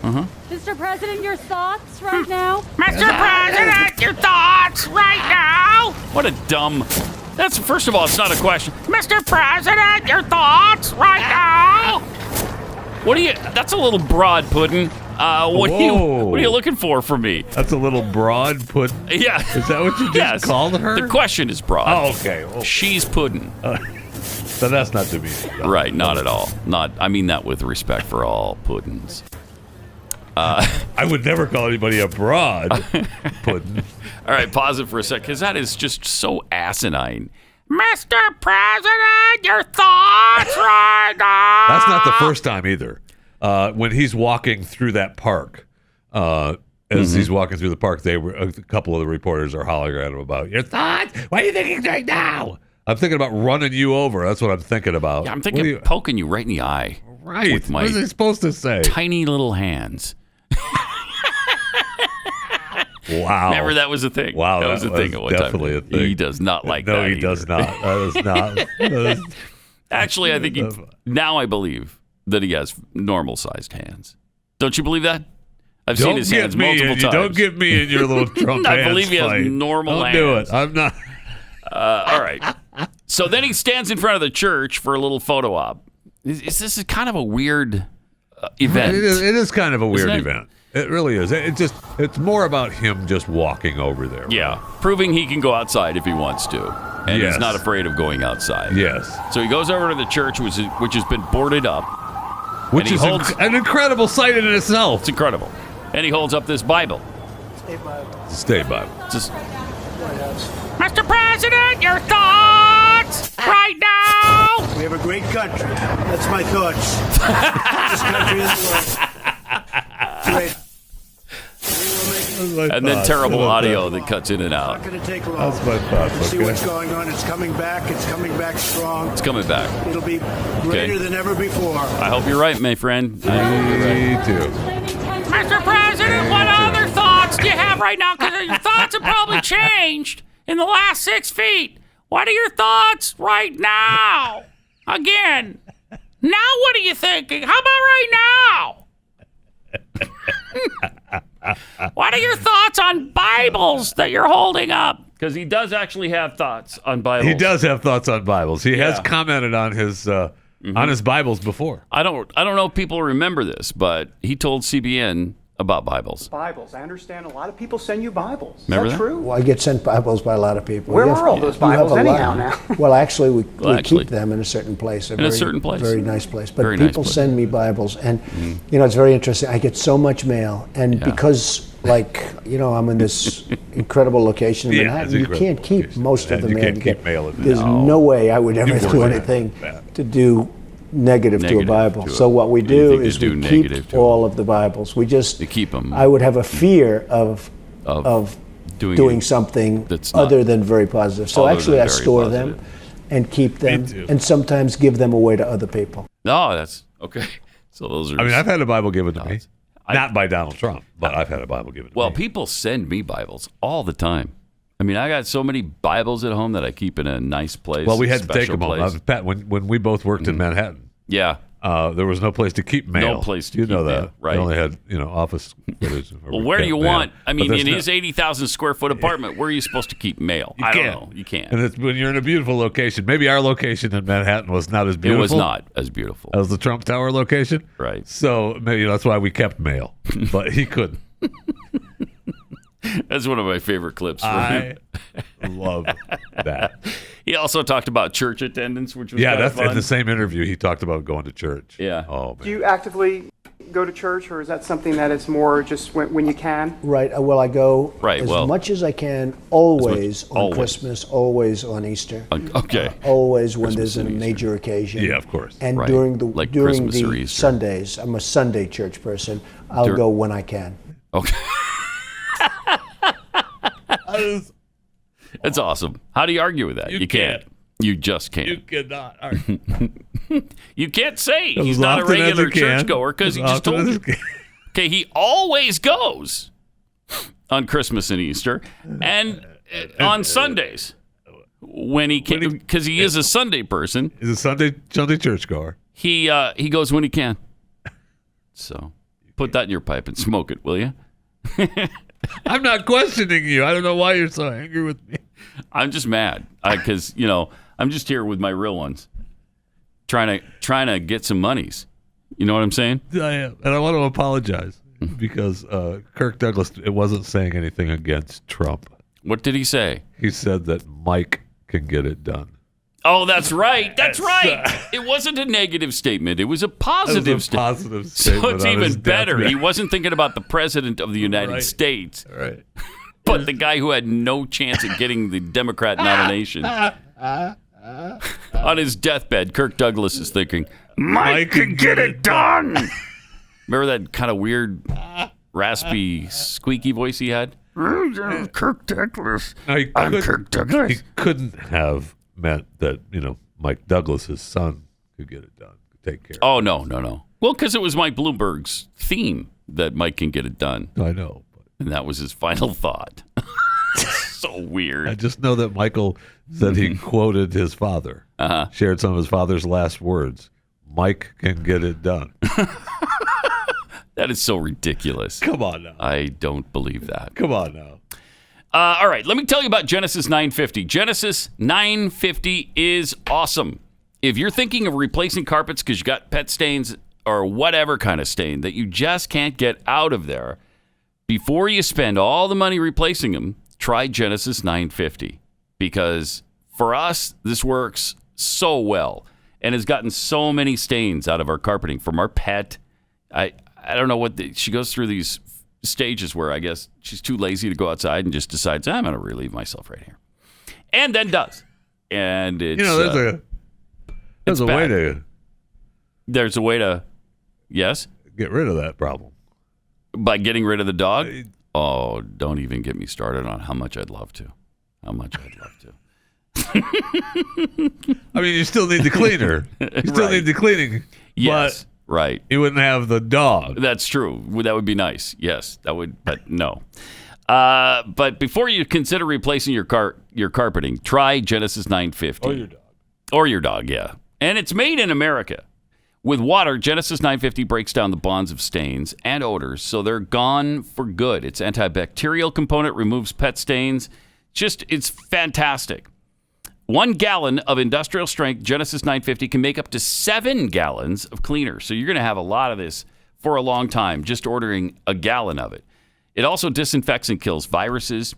[SPEAKER 11] Mr. President, your thoughts right now?
[SPEAKER 10] Mr. President, your thoughts right now?
[SPEAKER 2] What a dumb... First of all, it's not a question.
[SPEAKER 10] Mr. President, your thoughts right now?
[SPEAKER 2] That's a little broad, Puddin'. What are you looking for from me?
[SPEAKER 3] That's a little broad pudding.
[SPEAKER 2] Yeah.
[SPEAKER 3] Is that what you just called her?
[SPEAKER 2] The question is broad.
[SPEAKER 3] Oh, okay. Well,
[SPEAKER 2] she's pudding.
[SPEAKER 3] So that's not to me.
[SPEAKER 2] Right, not at all. I mean that with respect for all puddings.
[SPEAKER 3] I would never call anybody a broad pudding.
[SPEAKER 2] All right, pause it for a sec, because that is just so asinine.
[SPEAKER 10] Mr. President, your thoughts right now?
[SPEAKER 3] That's not the first time either. When he's walking through that park, he's walking through the park, a couple of the reporters are hollering at him about your thoughts. What are you thinking right now? I'm thinking about running you over. That's what I'm thinking about.
[SPEAKER 2] Yeah, I'm thinking of poking you right in the eye.
[SPEAKER 3] Right.
[SPEAKER 2] With my
[SPEAKER 3] what are they supposed to say?
[SPEAKER 2] Tiny little hands.
[SPEAKER 3] Wow.
[SPEAKER 2] Remember that was a thing.
[SPEAKER 3] Wow,
[SPEAKER 2] that was a thing at one
[SPEAKER 3] definitely
[SPEAKER 2] time.
[SPEAKER 3] A thing.
[SPEAKER 2] He does not like that.
[SPEAKER 3] No, he does not. That is not.
[SPEAKER 2] Actually, I think now I believe that he has normal-sized hands. Don't you believe that? I've seen his hands multiple times.
[SPEAKER 3] Don't get me in your little Trump
[SPEAKER 2] I believe he has normal hands.
[SPEAKER 3] Don't do it. I'm not.
[SPEAKER 2] All right. So then he stands in front of the church for a little photo op. This is kind of a weird event.
[SPEAKER 3] It is kind of a weird event. It really is. It's more about him just walking over there.
[SPEAKER 2] Yeah, proving he can go outside if he wants to, and he's not afraid of going outside.
[SPEAKER 3] Yes.
[SPEAKER 2] So he goes over to the church, which has been boarded up,
[SPEAKER 3] which is an incredible sight in itself.
[SPEAKER 2] It's incredible, and he holds up this Bible.
[SPEAKER 3] State Bible.
[SPEAKER 2] Just, Mr. President, your thoughts right now.
[SPEAKER 10] We have a great country. That's my thoughts. This country is the great.
[SPEAKER 2] And then terrible audio that cuts in and out.
[SPEAKER 10] Not going to take long.
[SPEAKER 3] That's my thoughts.
[SPEAKER 10] See what's going on. It's coming back. It's coming back strong.
[SPEAKER 2] It's coming back.
[SPEAKER 10] It'll be greater than ever before.
[SPEAKER 2] I hope you're right, my friend.
[SPEAKER 3] Me too.
[SPEAKER 2] Mr. President, what other thoughts do you have right now? Because your thoughts have probably changed in the last 6 feet. What are your thoughts right now? Again. Now what are you thinking? How about right now? What are your thoughts on Bibles that you're holding up? Because he does actually have thoughts on Bibles.
[SPEAKER 3] He does have thoughts on Bibles. He has commented on his Bibles before.
[SPEAKER 2] I don't know if people remember this, but he told CBN about Bibles.
[SPEAKER 12] Bibles. I understand a lot of people send you Bibles.
[SPEAKER 2] Remember
[SPEAKER 12] Is that true?
[SPEAKER 13] Well, I get sent Bibles by a lot of people.
[SPEAKER 12] Where are all those Bibles anyhow now?
[SPEAKER 13] Well, actually, we keep them in a certain place.
[SPEAKER 2] A certain place.
[SPEAKER 13] Very nice place. But
[SPEAKER 2] very
[SPEAKER 13] people
[SPEAKER 2] nice place.
[SPEAKER 13] send me Bibles. And, it's very interesting. I get so much mail. And because, I'm in this incredible location in Manhattan, you can't keep most of the mail.
[SPEAKER 3] You can't keep mail in
[SPEAKER 13] There's no way I would ever do anything to do negative to a Bible. So what we do is we keep all of the Bibles. We just
[SPEAKER 2] keep them.
[SPEAKER 13] I would have a fear of doing something
[SPEAKER 2] that's
[SPEAKER 13] other than very positive. So actually I store them and keep them and sometimes give them away to other people.
[SPEAKER 2] No, that's okay. So those are
[SPEAKER 3] I've had a Bible given to me. Not by Donald Trump, but I've had a Bible given to me.
[SPEAKER 2] Well, people send me Bibles all the time. I mean, I got so many Bibles at home that I keep in a nice place.
[SPEAKER 3] Well, we had to take them
[SPEAKER 2] place.
[SPEAKER 3] home. Pat, when we both worked in Manhattan, there was no place to keep mail.
[SPEAKER 2] No place to keep
[SPEAKER 3] that.
[SPEAKER 2] mail, right.
[SPEAKER 3] We only had, office.
[SPEAKER 2] Well, where do you want? I mean, in his 80,000 square foot apartment, where are you supposed to keep mail? I don't know. You can't.
[SPEAKER 3] And it's when you're in a beautiful location. Maybe our location in Manhattan was not as beautiful.
[SPEAKER 2] It was not as beautiful
[SPEAKER 3] as the Trump Tower location.
[SPEAKER 2] Right.
[SPEAKER 3] So maybe that's why we kept mail, but he couldn't.
[SPEAKER 2] That's one of my favorite clips from him.
[SPEAKER 3] I love that.
[SPEAKER 2] He also talked about church attendance, which was
[SPEAKER 3] that's
[SPEAKER 2] fun.
[SPEAKER 3] in the same interview. He talked about going to church.
[SPEAKER 2] Yeah.
[SPEAKER 3] Oh, man.
[SPEAKER 12] Do you actively go to church, or is that something that is more just when you can?
[SPEAKER 13] Right. Well, I go as
[SPEAKER 2] well,
[SPEAKER 13] much as I can, always on Christmas, always on Easter.
[SPEAKER 2] Okay.
[SPEAKER 13] Always when there's a major occasion.
[SPEAKER 3] Yeah, of course.
[SPEAKER 13] And
[SPEAKER 2] Right.
[SPEAKER 13] during
[SPEAKER 2] Like
[SPEAKER 13] the
[SPEAKER 2] Christmas or Easter.
[SPEAKER 13] Sundays, I'm a Sunday church person. I'll go when I can.
[SPEAKER 2] Okay. That's awesome. How do you argue with that? You can't. You just can't.
[SPEAKER 3] You cannot argue.
[SPEAKER 2] You can't say he's not a regular churchgoer because he just told you. Okay, he always goes on Christmas and Easter and on Sundays when he can, because he is a Sunday person.
[SPEAKER 3] He's a Sunday churchgoer.
[SPEAKER 2] He goes when he can. So put that in your pipe and smoke it, will you?
[SPEAKER 3] I'm not questioning you. I don't know why you're so angry with me.
[SPEAKER 2] I'm just mad because I'm just here with my real ones, trying to get some monies. You know what I'm saying?
[SPEAKER 3] I am, and I want to apologize because Kirk Douglas wasn't saying anything against Trump.
[SPEAKER 2] What did he say?
[SPEAKER 3] He said that Mike can get it done.
[SPEAKER 2] Oh, that's right. That's right. It wasn't a negative statement. It was a positive statement.
[SPEAKER 3] Positive
[SPEAKER 2] so
[SPEAKER 3] statement.
[SPEAKER 2] it's even better. He wasn't thinking about the president of the United States,
[SPEAKER 3] right?
[SPEAKER 2] But the guy who had no chance of getting the Democrat nomination. On his deathbed, Kirk Douglas is thinking, Mike can get it done. Remember that kind of weird, raspy, squeaky voice he had? Kirk Douglas. I'm Kirk Douglas.
[SPEAKER 3] He couldn't have meant that, Mike Douglas's son could get it done, could take care
[SPEAKER 2] of it. No. Well, because it was Mike Bloomberg's theme that Mike can get it done.
[SPEAKER 3] I know.
[SPEAKER 2] And that was his final thought. So weird.
[SPEAKER 3] I just know that Michael said he quoted his father, shared some of his father's last words. Mike can get it done.
[SPEAKER 2] That is so ridiculous.
[SPEAKER 3] Come on now.
[SPEAKER 2] I don't believe that.
[SPEAKER 3] Come on now.
[SPEAKER 2] All right, let me tell you about Genesis 950. Genesis 950 is awesome. If you're thinking of replacing carpets because you got pet stains or whatever kind of stain that you just can't get out of there, before you spend all the money replacing them, try Genesis 950. Because for us, this works so well and has gotten so many stains out of our carpeting from our pet. I don't know what she goes through these stages where I guess she's too lazy to go outside and just decides, I'm going to relieve myself right here. And then does. And it's,
[SPEAKER 3] there's a way to.
[SPEAKER 2] There's a way to, yes?
[SPEAKER 3] Get rid of that problem.
[SPEAKER 2] By getting rid of the dog? Oh, don't even get me started on how much I'd love to. I
[SPEAKER 3] mean, you still need the cleaner. You still need the cleaning.
[SPEAKER 2] Yes, right.
[SPEAKER 3] You wouldn't have the dog.
[SPEAKER 2] That's true. That would be nice. Yes, that would. But no. But before you consider replacing your carpeting, try Genesis 950.
[SPEAKER 3] Or your dog.
[SPEAKER 2] Or your dog, yeah. And it's made in America. With water, Genesis 950 breaks down the bonds of stains and odors, so they're gone for good. Its antibacterial component removes pet stains. It's fantastic. 1 gallon of industrial strength Genesis 950 can make up to 7 gallons of cleaner. So you're going to have a lot of this for a long time, just ordering a gallon of it. It also disinfects and kills viruses.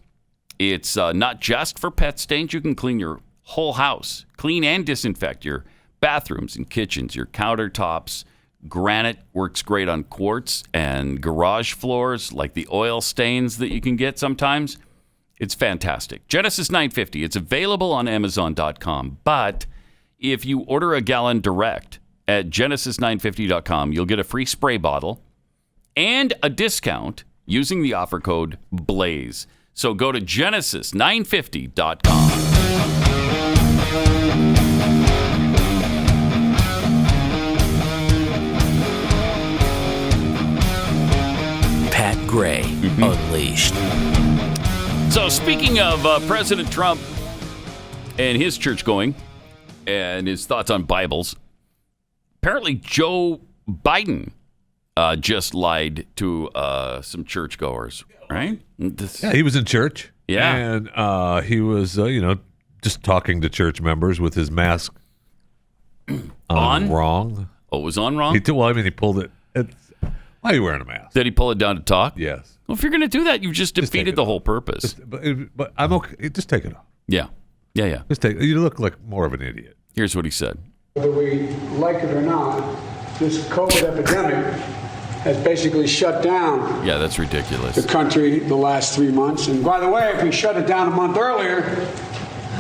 [SPEAKER 2] It's not just for pet stains. You can clean your whole house. Clean and disinfect your bathrooms and kitchens, your countertops. Granite works great on quartz and garage floors, like the oil stains that you can get sometimes. It's fantastic. Genesis 950. It's available on Amazon.com. But if you order a gallon direct at Genesis950.com, you'll get a free spray bottle and a discount using the offer code BLAZE. So go to Genesis950.com.
[SPEAKER 1] Pat Gray Unleashed.
[SPEAKER 2] So speaking of President Trump and his church going and his thoughts on Bibles, apparently Joe Biden just lied to some churchgoers, right?
[SPEAKER 3] Yeah, he was in church.
[SPEAKER 2] Yeah.
[SPEAKER 3] And he was, just talking to church members with his mask on wrong.
[SPEAKER 2] Oh, it was on wrong?
[SPEAKER 3] He pulled it. Why are you wearing a mask?
[SPEAKER 2] Did he pull it down to talk?
[SPEAKER 3] Yes.
[SPEAKER 2] Well, if you're going to do that, you've just defeated the whole purpose.
[SPEAKER 3] But I'm okay. Just take it off.
[SPEAKER 2] Yeah.
[SPEAKER 3] Just take it. You look like more of an idiot.
[SPEAKER 2] Here's what he said.
[SPEAKER 14] Whether we like it or not, this COVID epidemic has basically shut down
[SPEAKER 2] Yeah, that's ridiculous.
[SPEAKER 14] the country the last 3 months. And by the way, if we shut it down a month earlier,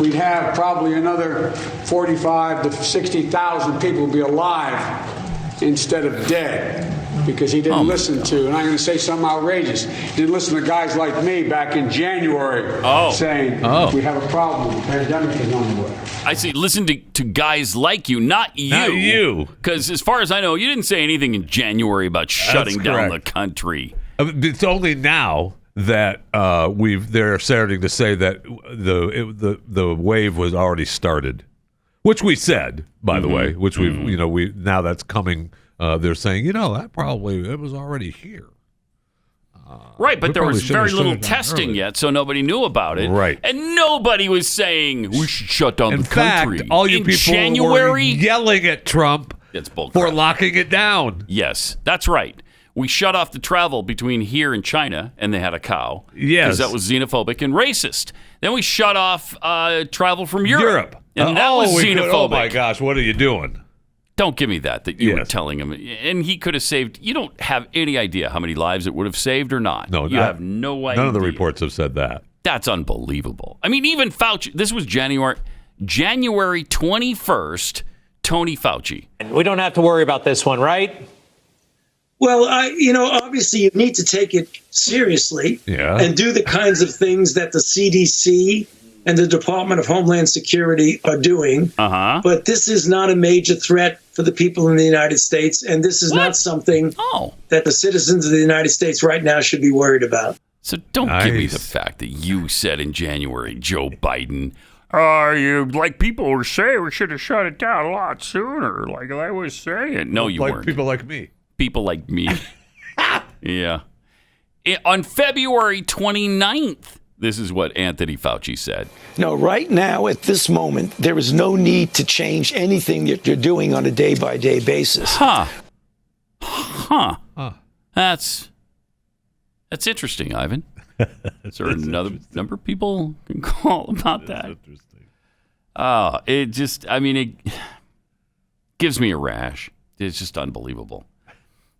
[SPEAKER 14] we'd have probably another 45 to 60,000 people be alive instead of dead. Because he didn't listen to, and I'm going to say something outrageous, he didn't listen to guys like me back in January saying we have a problem, the pandemic is on the way.
[SPEAKER 2] I see. Listen to guys like you, not you.
[SPEAKER 3] Not you.
[SPEAKER 2] Because as far as I know, you didn't say anything in January about shutting down the country.
[SPEAKER 3] It's only now that they're starting to say that the wave was already started, which we said, by the way, which we now that's coming. They're saying, it was already here.
[SPEAKER 2] Right, but there was very little testing yet, so nobody knew about it.
[SPEAKER 3] Right.
[SPEAKER 2] And nobody was saying we should shut down the country.
[SPEAKER 3] In fact, all you people were yelling at Trump for locking it down.
[SPEAKER 2] Yes, that's right. We shut off the travel between here and China, and they had a cow.
[SPEAKER 3] Yes.
[SPEAKER 2] Because that was xenophobic and racist. Then we shut off travel from Europe. And that was xenophobic.
[SPEAKER 3] Oh, my gosh, what are you doing?
[SPEAKER 2] Don't give me that you were telling him. And he could have saved. You don't have any idea how many lives it would have saved or not.
[SPEAKER 3] No,
[SPEAKER 2] you have no idea.
[SPEAKER 3] None of the reports have said that.
[SPEAKER 2] That's unbelievable. I mean, even Fauci. This was January 21st, Tony Fauci.
[SPEAKER 15] We don't have to worry about this one, right?
[SPEAKER 16] Well, obviously you need to take it seriously and do the kinds of things that the CDC and the Department of Homeland Security are doing. But this is not a major threat for the people in the United States, and this is not something that the citizens of the United States right now should be worried about.
[SPEAKER 2] So don't give me the fact that you said in January, Joe Biden, like people were saying, we should have shut it down a lot sooner, like I was saying. No, you weren't.
[SPEAKER 3] People like me.
[SPEAKER 2] People like me. Yeah. On February 29th, this is what Anthony Fauci said.
[SPEAKER 17] No, right now, at this moment, there is no need to change anything that you're doing on a day-by-day basis.
[SPEAKER 2] That's interesting, Ivan. Is there another number of people can call about that?
[SPEAKER 3] Interesting.
[SPEAKER 2] It gives me a rash. It's just unbelievable.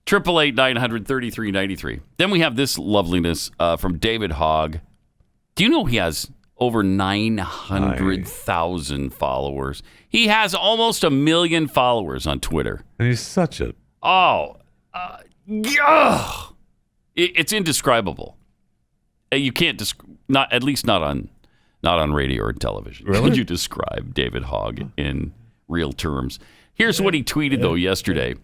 [SPEAKER 2] 888-900-3393. Then we have this loveliness from David Hogg. Do you know he has over 900,000 followers? He has almost 1 million followers on Twitter.
[SPEAKER 3] And he's such a...
[SPEAKER 2] It's indescribable. You can't not at least not on radio or television.
[SPEAKER 3] Really?
[SPEAKER 2] Could you describe David Hogg in real terms? Here's what he tweeted though yesterday.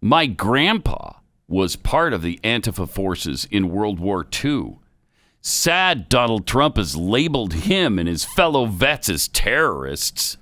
[SPEAKER 2] My grandpa was part of the Antifa forces in World War II. Sad Donald Trump has labeled him and his fellow vets as terrorists.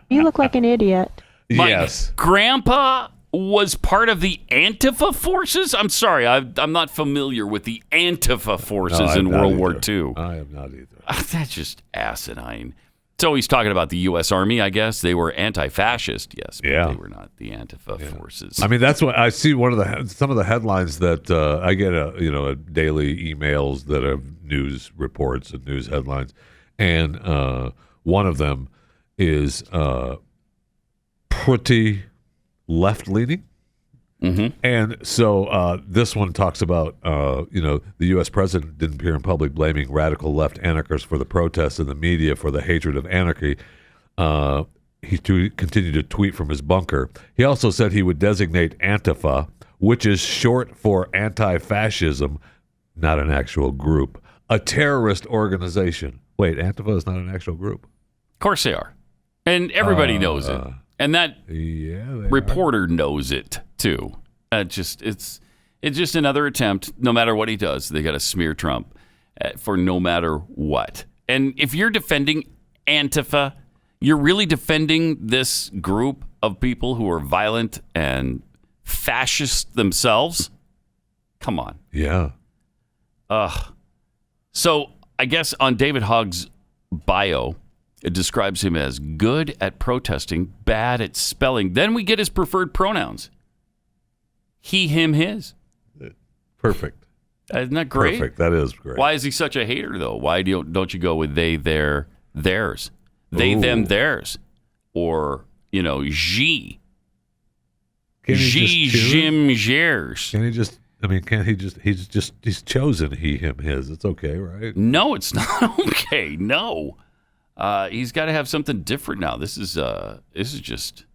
[SPEAKER 18] You look like an idiot.
[SPEAKER 3] Yes.
[SPEAKER 2] My grandpa was part of the Antifa forces? I'm sorry, I'm not familiar with the Antifa forces in World War II.
[SPEAKER 3] I am not either.
[SPEAKER 2] That's just asinine. So he's talking about the U.S. Army, I guess. They were anti-fascist, yes, but they were not the Antifa forces.
[SPEAKER 3] I mean, that's what I see. Some of the headlines that I get, daily emails that have news reports and news headlines, and one of them is pretty left-leaning.
[SPEAKER 2] Mm-hmm.
[SPEAKER 3] And so this one talks about, the U.S. president didn't appear in public blaming radical left anarchists for the protests and the media for the hatred of anarchy. He continued to tweet from his bunker. He also said he would designate Antifa, which is short for anti-fascism, not an actual group, a terrorist organization. Wait, Antifa is not an actual group?
[SPEAKER 2] Of course they are. And everybody knows it. And that reporter knows it too. It's just another attempt. No matter what he does, they got to smear Trump for no matter what. And if you're defending Antifa, you're really defending this group of people who are violent and fascist themselves. Come on.
[SPEAKER 3] Yeah.
[SPEAKER 2] So I guess on David Hogg's bio, it describes him as good at protesting, bad at spelling. Then we get his preferred pronouns. He, him, his.
[SPEAKER 3] Perfect.
[SPEAKER 2] Isn't that great?
[SPEAKER 3] Perfect. That is great.
[SPEAKER 2] Why is he such a hater, though? Why don't you go with they, their, theirs? They, them, theirs. Or, G. G, Jim, Gers.
[SPEAKER 3] Can he just... can't he just... He's chosen he, him, his. It's okay, right?
[SPEAKER 2] No, it's not okay. No. He's got to have something different now. This is just,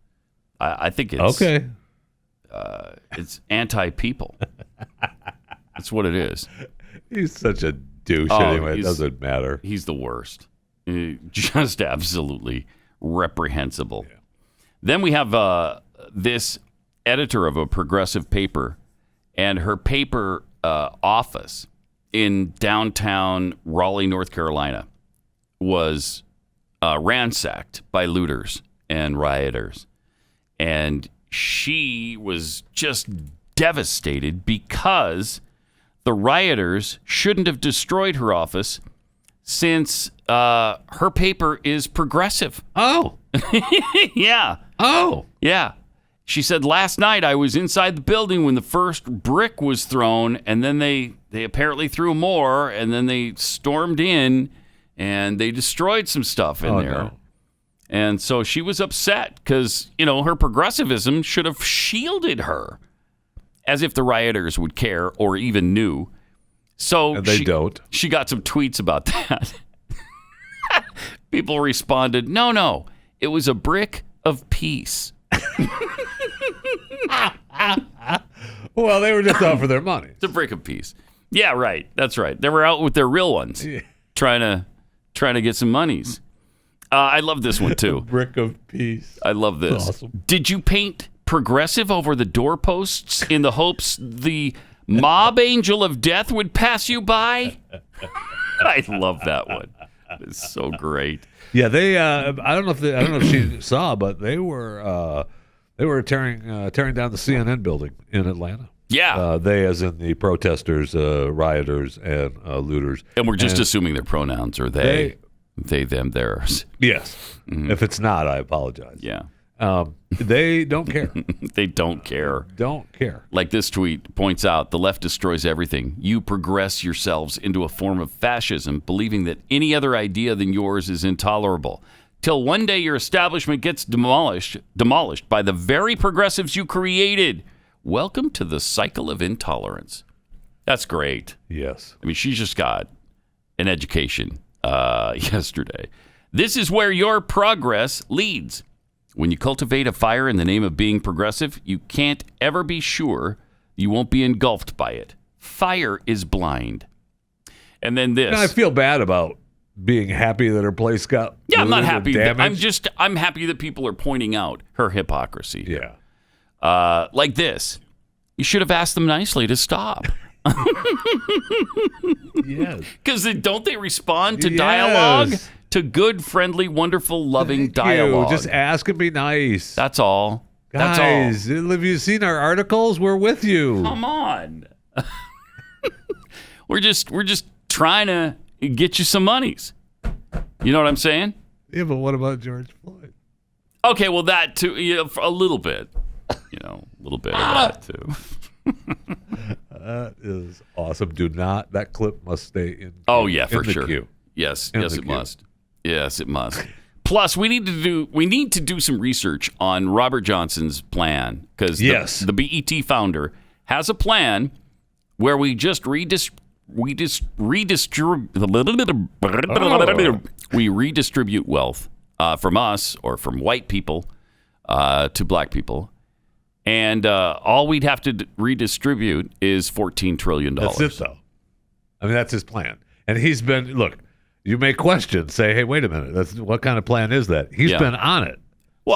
[SPEAKER 2] I think it's
[SPEAKER 3] okay.
[SPEAKER 2] It's anti-people. That's what it is.
[SPEAKER 3] He's such a douche anyway. It doesn't matter.
[SPEAKER 2] He's the worst. Just absolutely reprehensible. Yeah. Then we have this editor of a progressive paper, and her paper office in downtown Raleigh, North Carolina, was ransacked by looters and rioters. And she was just devastated because the rioters shouldn't have destroyed her office since her paper is progressive.
[SPEAKER 3] Oh.
[SPEAKER 2] Yeah.
[SPEAKER 3] Oh.
[SPEAKER 2] Yeah. She said, last night I was inside the building when the first brick was thrown, and then they apparently threw more, and then they stormed in, and they destroyed some stuff in there. No. And so she was upset because, her progressivism should have shielded her, as if the rioters would care or even knew. So
[SPEAKER 3] and they don't.
[SPEAKER 2] She got some tweets about that. People responded, no, it was a brick of peace.
[SPEAKER 3] Well, they were just out for their money.
[SPEAKER 2] It's a brick of peace. Yeah, right. That's right. They were out with their real ones, trying to get some monies. I love this one too.
[SPEAKER 3] Brick of peace.
[SPEAKER 2] I love this.
[SPEAKER 3] Awesome.
[SPEAKER 2] Did you paint progressive over the doorposts in the hopes the mob angel of death would pass you by? I love that one. It's so great.
[SPEAKER 3] Yeah, they. I don't know if she saw, but they were tearing down the CNN building in Atlanta.
[SPEAKER 2] Yeah,
[SPEAKER 3] they, as in the protesters, rioters, and looters.
[SPEAKER 2] And we're just assuming their pronouns are they, them, theirs.
[SPEAKER 3] Yes. Mm-hmm. If it's not, I apologize.
[SPEAKER 2] Yeah.
[SPEAKER 3] They don't care.
[SPEAKER 2] They don't care.
[SPEAKER 3] Don't care.
[SPEAKER 2] Like this tweet points out, the left destroys everything. You progress yourselves into a form of fascism, believing that any other idea than yours is intolerable. Till one day your establishment gets demolished by the very progressives you created. Welcome to the cycle of intolerance. That's great.
[SPEAKER 3] Yes.
[SPEAKER 2] I mean, she just got an education yesterday. This is where your progress leads. When you cultivate a fire in the name of being progressive, you can't ever be sure you won't be engulfed by it. Fire is blind. And then this.
[SPEAKER 3] I feel bad about being happy that her place got
[SPEAKER 2] I'm not happy.
[SPEAKER 3] Damaged.
[SPEAKER 2] I'm happy that people are pointing out her hypocrisy.
[SPEAKER 3] Yeah.
[SPEAKER 2] Like this. You should have asked them nicely to stop.
[SPEAKER 3] Yes.
[SPEAKER 2] Because don't they respond to dialogue? To good, friendly, wonderful, loving dialogue.
[SPEAKER 3] Just ask and be nice.
[SPEAKER 2] That's all.
[SPEAKER 3] Guys, have you seen our articles? We're with you.
[SPEAKER 2] Come on. We're just trying to get you some monies. You know what I'm saying?
[SPEAKER 3] Yeah, but what about George Floyd?
[SPEAKER 2] Okay, well, that too, a little bit. A little bit of that too.
[SPEAKER 3] That is awesome. That clip must stay in.
[SPEAKER 2] Oh yeah, for sure.
[SPEAKER 3] Queue.
[SPEAKER 2] Yes, it must. Yes, it must. Plus, we need to do some research on Robert Johnson's plan, because the BET founder has a plan where we just redistribute wealth from us or from white people to black people, and all we'd have to redistribute is $14 trillion.
[SPEAKER 3] That's it, though. I mean, that's his plan, and he's been You may question, say, hey, wait a minute. What kind of plan is that? He's been on it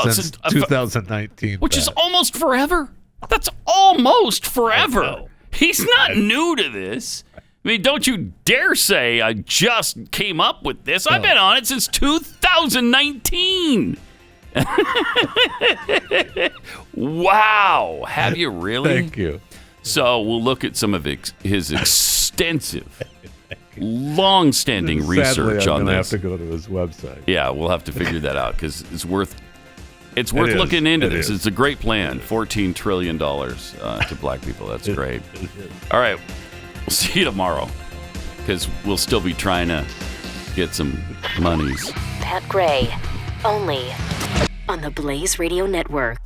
[SPEAKER 3] since 2019.
[SPEAKER 2] Which is almost forever. That's almost forever. He's not new to this. I mean, don't you dare say I just came up with this. I've been on it since 2019. Wow. Have you really?
[SPEAKER 3] Thank you.
[SPEAKER 2] So we'll look at some of his extensive long-standing research on this.
[SPEAKER 3] I have to go to his website.
[SPEAKER 2] Yeah, we'll have to figure that out because it's worth looking into this. It's a great plan. $14 trillion to black people. That's great. All right, we'll see you tomorrow because we'll still be trying to get some monies.
[SPEAKER 1] Pat Gray, only on the Blaze Radio Network.